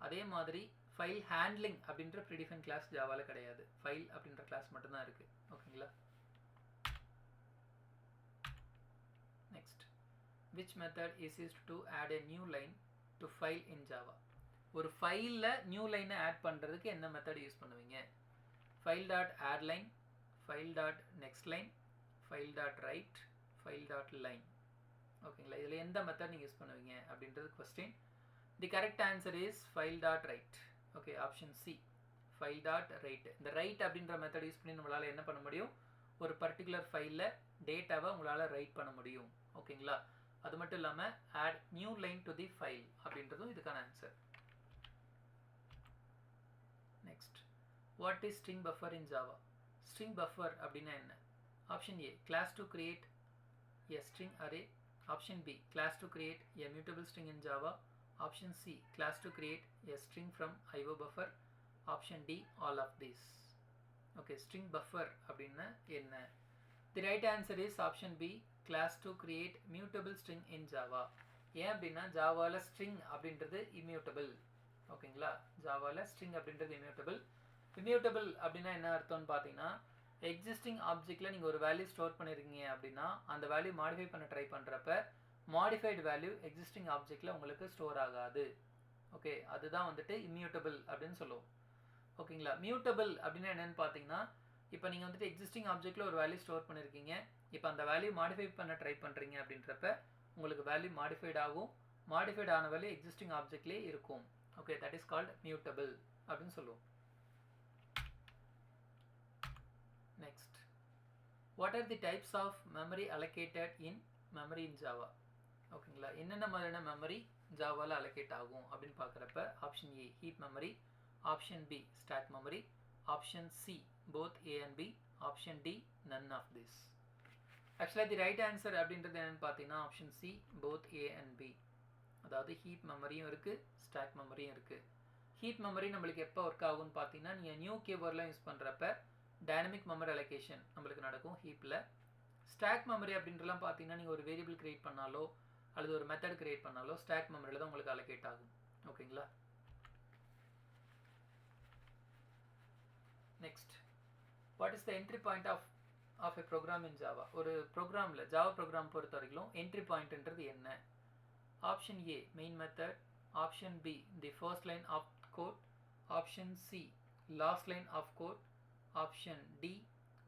அதே மாதிரி ஃபைல் ஹேண்ட்லிங் அப்படின்ற ப்ரீடிஃபைன்ட் கிளாஸ் ஜாவாவில் கிடையாது. ஃபைல் அப்படின்ற கிளாஸ் மட்டும்தான் இருக்குது. ஓகேங்களா, next, which method is used to add a new line to file in Java? ஒரு ஃபைலில் நியூ லைனை ஆட் பண்ணுறதுக்கு என்ன மெத்தட் யூஸ் பண்ணுவீங்க? File dot add line, file dot next line, file dot write, file dot line. ஓகேங்களா, இதில் எந்த மெத்தட் நீங்கள் யூஸ் பண்ணுவீங்க அப்படின்றது question. The correct answer is file dot write. Okay, option C file dot write. இந்த ரைட் அப்படின்ற மெத்தட் யூஸ் பண்ணி நம்மளால் என்ன பண்ண முடியும், ஒரு பர்டிகுலர் ஃபைலில் டேட்டாவை உங்களால் ரைட் பண்ண முடியும். ஓகேங்களா. அது மட்டும் இல்லாமல் add new line to the file அப்படின்றதும் இதுக்கான answer. Next, what is string buffer in Java? String buffer அப்படின்னா என்ன? Option A, class to create a string array. Option B, class to create a mutable string in Java. Option C, class to create a string from IO buffer. Option D, all of these. Okay, string buffer அப்படின்னா என்ன? The right answer is option B, class to create mutable string in Java. ஏன் அப்படின்னா ஜாவால string அப்படின்றது immutable. ஓகேங்களா. ஜாவால string அப்படின்றது immutable. Immutable அப்படின்னா என்ன அர்த்தம்னு பார்த்தீங்கன்னா, எக்ஸிஸ்டிங் ஆப்ஜெக்டில் நீங்கள் ஒரு வேல்யூ ஸ்டோர் பண்ணியிருக்கீங்க அப்படின்னா அந்த வேல்யூ மாடிஃபை பண்ண ட்ரை பண்ணுறப்ப மாடிஃபைடு வேல்யூ எக்ஸிஸ்டிங் ஆப்ஜெக்டில் உங்களுக்கு ஸ்டோர் ஆகாது. ஓகே, அதுதான் வந்துட்டு இம்மியூட்டபிள் அப்படின்னு சொல்லுவோம். ஓகேங்களா. மியூட்டபிள் அப்படின்னா என்னென்னு பார்த்தீங்கன்னா, இப்போ நீங்கள் வந்துட்டு எக்ஸிஸ்டிங் ஆப்ஜெக்டில் ஒரு வேல்யூ ஸ்டோர் பண்ணியிருக்கீங்க, இப்போ அந்த வேல்யூ மாடிஃபை பண்ண ட்ரை பண்ணுறீங்க அப்படின்றப்ப உங்களுக்கு வேல்யூ மாடிஃபைட் ஆகும். மாடிஃபைட் ஆன வேல்யூ எக்ஸிஸ்டிங் ஆப்ஜெக்ட்லேயே இருக்கும். Okay, that is called mutable அப்படின்னு சொல்லுவோம். Next, what are the types of memory allocated in memory in Java? ஓகேங்களா. என்னென்ன மாதிரியான மெமரி ஜாவாவில் அலோகேட் ஆகும் அப்படின்னு பார்க்குறப்ப option A heap memory, option B stack memory, option C both A and B, option D none of this. ஆக்சுவலாக தி ரைட் ஆன்சர் அப்படின்றது என்னென்னு பார்த்தீங்கன்னா option C both A and B. அதாவது ஹீப் மெமரியும் இருக்குது, ஸ்டாக் மெமரியும் இருக்குது. ஹீப் மெமரி நம்மளுக்கு எப்போ ஒர்க் ஆகும்னு பார்த்தீங்கன்னா, நீங்கள் நியூ கீவேர்ட்லாம் யூஸ் பண்ணுறப்ப டைனமிக் மெமரி அலோகேஷன் நம்மளுக்கு நடக்கும் ஹீப்பில். ஸ்டாக் மெமரி அப்படின்றலாம் பார்த்தீங்கன்னா நீங்கள் ஒரு வேரியபிள் கிரியேட் பண்ணாலோ அல்லது ஒரு மெத்தட் கிரியேட் பண்ணாலோ ஸ்டாக் மெமரியில் தான் உங்களுக்கு அலோகேட் ஆகும். ஓகேங்களா. Next, what is the entry point of a program in Java? ஒரு ப்ரோக்ராமில் ஜாவா ப்ரோக்ராம் பொறுத்த வரைக்கும் என்ட்ரி பாயிண்ட்ன்றது என்ன? Option A main method, option B the first line of code, option C last line of code, option D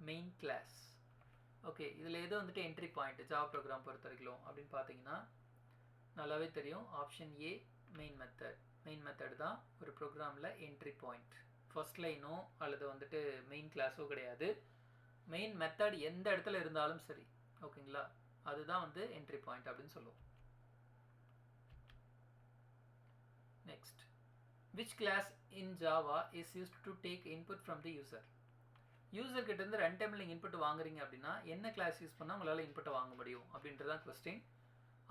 main class. Okay, இதில் எது வந்துட்டு என்ட்ரி பாயிண்ட் ஜாவா ப்ரோக்ராம் பொறுத்த வரைக்கும் அப்படின்னு பார்த்தீங்கன்னா நல்லாவே தெரியும். Option A main method. Main method தான் ஒரு ப்ரோக்ராமில் என்ட்ரி பாயிண்ட். ஃபர்ஸ்ட் லைனோ அல்லது வந்துட்டு மெயின் கிளாஸோ கிடையாது. மெயின் மெத்தட் எந்த இடத்துல இருந்தாலும் சரி. ஓகேங்களா, அதுதான் வந்து என்ட்ரி பாயிண்ட் அப்படின்னு சொல்லுவோம். Next, which class in Java is used to take input from the user? User கிட்ட இருந்து ரன் டைமில் நீங்கள் இன்புட் வாங்குறீங்க அப்படின்னா என்ன கிளாஸ் யூஸ் பண்ணால் உங்களால் இன்புட்டை வாங்க முடியும் அப்படின்றதான் question.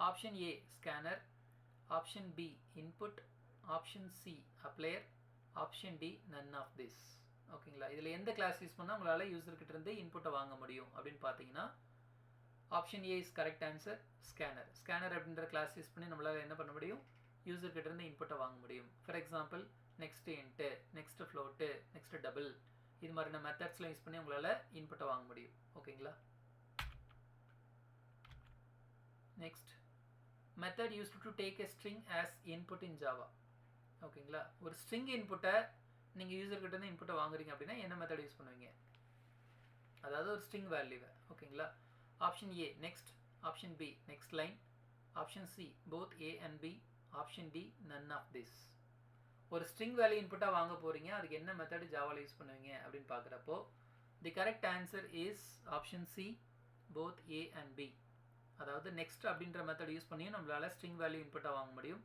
Option A scanner, option B input, option C applier, option D none of this. ஓகேங்களா. இதில் எந்த கிளாஸ் யூஸ் பண்ணால் உங்களால் யூசர் கிட்ட இருந்து இன்புட்டை வாங்க முடியும் அப்படின்னு பார்த்தீங்கன்னா option A is correct answer, scanner. Scanner அப்படின்ற கிளாஸ் யூஸ் பண்ணி நம்மளால் என்ன பண்ண முடியும், யூசர் கிட்ட இருந்து இன்புட்டை வாங்க முடியும். For example next into, next float, next double, இது மாதிரியான மெத்தட்ஸ்லாம் யூஸ் பண்ணி உங்களால் இன்புட்டை வாங்க முடியும். ஓகேங்களா. Next, method used to take a string as input in Java. ஓகேங்களா. ஒரு ஸ்ட்ரிங் இன்புட்டை நீங்கள் யூசர் கிட்ட இருந்து இன்புட்டை வாங்குறீங்க அப்படின்னா என்ன மெத்தட் யூஸ் பண்ணுவீங்க? அதாவது ஒரு ஸ்ட்ரிங் வேல்யூவை. ஓகேங்களா. Option A next, option B next line, option C both A and B, option D none of this. ஒரு ஸ்ட்ரிங் வேல்யூ இன்புட்டாக வாங்க போகிறீங்க, அதுக்கு என்ன மெத்தட் ஜாவாவில் யூஸ் பண்ணுவீங்க அப்படின்னு பார்க்குறப்போ the correct answer is option C both A and B. அதாவது நெக்ஸ்ட் அப்படின்ற மெத்தட் யூஸ் பண்ணியும் நம்மளால் ஸ்ட்ரிங் வேல்யூ இன்புட்டாக வாங்க முடியும்,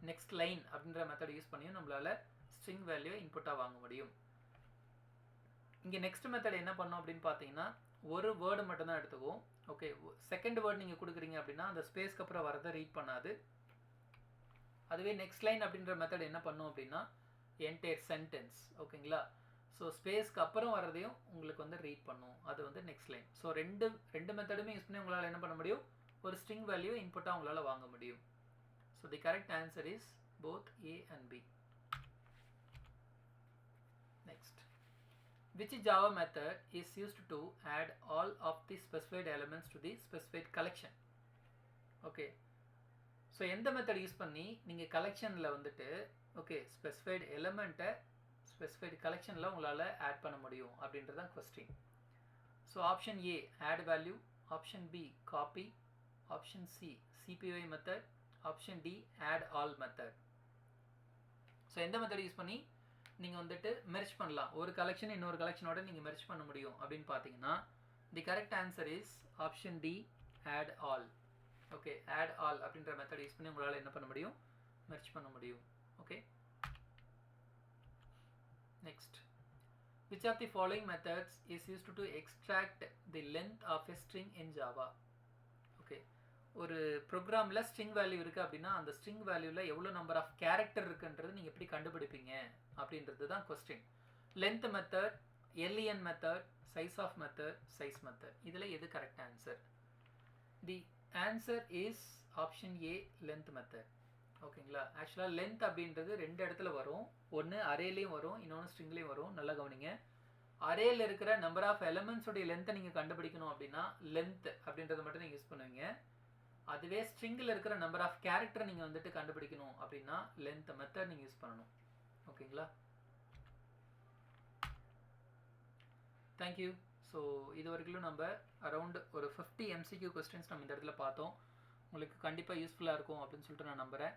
நெக்ஸ்ட் லைன் அப்படின்ற மெத்தட் யூஸ் பண்ணியும் நம்மளால் ஸ்ட்ரிங் வேல்யூ இன்புட்டாக வாங்க முடியும். இங்கே நெக்ஸ்ட் மெத்தட் என்ன பண்ணோம் அப்படின்னு பார்த்தீங்கன்னா ஒரு வேர்டு மட்டும்தான் எடுத்துக்குவோம். ஓகே, செகண்ட் வேர்டு நீங்கள் கொடுக்குறீங்க அப்படின்னா அந்த ஸ்பேஸ்க்கு அப்புறம் வரதை ரீட் பண்ணாது. அதுவே நெக்ஸ்ட் லைன் அப்படின்ற மெத்தட் என்ன பண்ணும் அப்படின்னா என்டையர் சென்டென்ஸ். ஓகேங்களா. ஸோ ஸ்பேஸ்க்கு அப்புறம் வரதையும் உங்களுக்கு வந்து ரீட் பண்ணும், அது வந்து நெக்ஸ்ட் லைன். ஸோ ரெண்டு மெத்தடுமே யூஸ் பண்ணி உங்களால் என்ன பண்ண முடியும், ஒரு ஸ்ட்ரிங் வேல்யூ இன்புட்டாக உங்களால் வாங்க முடியும். So the correct answer is both A and B. Next, which Java method is used to add all of the specified elements to the specified collection? Okay, so எந்த மெத்தட் யூஸ் பண்ணி நீங்கள் கலெக்ஷனில் வந்துட்டு ஓகே ஸ்பெசிஃபைடு எலமெண்ட்டை ஸ்பெசிஃபைடு கலெக்ஷனில் உங்களால் ஆட் பண்ண முடியும் அப்படின்றதான் question. So option A add value, option B copy, option C CPY method, option D add all method. So எந்த மெத்தட் யூஸ் பண்ணி நீங்கள் வந்துட்டு மெர்ஜ் பண்ணலாம், ஒரு கலெக்ஷன் இன்னொரு கலெக்ஷனோட நீங்கள் மெர்ஜ் பண்ண முடியும் அப்படின்னு பார்த்தீங்கன்னா the correct answer is option D, add all. Okay, add all அப்படின்ற மெத்தட் யூஸ் பண்ணி உங்களால் என்ன பண்ண முடியும், மெர்ஜ் பண்ண முடியும். Okay, next, which of the following methods is used to extract the length of a string in Java? Okay, ஒரு ப்ரோக்ராமில் ஸ்ட்ரிங் வேல்யூ இருக்குது அப்படின்னா அந்த ஸ்ட்ரிங் வேல்யூவில் எவ்வளோ நம்பர் ஆஃப் கேரக்டர் இருக்குன்றது நீங்கள் எப்படி கண்டுபிடிப்பீங்க அப்படின்றது தான் question. Length method, L E N method, size of method, size method, இதில் எது correct answer? The answer is option A, length method. ஓகேங்களா, ஆக்சுவலாக லென்த் அப்படின்றது ரெண்டு இடத்துல வரும், ஒன்று அரேலையும் வரும், இன்னொன்று ஸ்ட்ரிங்லேயும் வரும். நல்லா கவனிங்க, அரேயில் இருக்கிற நம்பர் ஆஃப் எலமெண்ட்ஸோடைய லென்த்தை நீங்கள் கண்டுபிடிக்கணும் அப்படின்னா லென்த் அப்படின்றத மட்டும் நீங்கள் யூஸ் பண்ணுவீங்க. அதுவே ஸ்ட்ரிங்கில் இருக்கிற நம்பர் ஆஃப் கேரக்டர் நீங்கள் வந்துட்டு கண்டுபிடிக்கணும் அப்படின்னா லென்த் மெத்தட் நீங்கள் யூஸ் பண்ணணும். ஓகேங்களா, தேங்க்யூ. ஸோ இது வரைக்கும் நம்ம அரௌண்ட் ஒரு 50 MCQ கொஸ்டின்ஸ் நம்ம இந்த இடத்துல பார்த்தோம். உங்களுக்கு கண்டிப்பாக யூஸ்ஃபுல்லாக இருக்கும் அப்படின்னு சொல்லிட்டு நான் நம்புகிறேன்.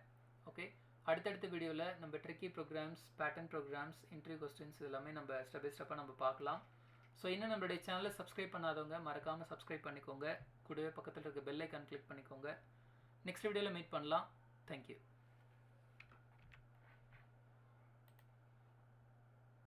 ஓகே, அடுத்தடுத்த வீடியோவில் நம்ம tricky programs, pattern programs, interview questions எல்லாமே நம்ம ஸ்டெப் பை ஸ்டெப்பாக நம்ம பார்க்கலாம். ஸோ இன்னும் நம்மளுடைய சேனலை சப்ஸ்கிரைப் பண்ணாதவங்க மறக்காமல் சப்ஸ்கிரைப் பண்ணிக்கோங்க. கூடவே பக்கத்தில் இருக்க பெல் ஐக்கான் கிளிக் பண்ணிக்கோங்க. நெக்ஸ்ட் வீடியோவில் மீட் பண்ணலாம். தேங்க்யூ.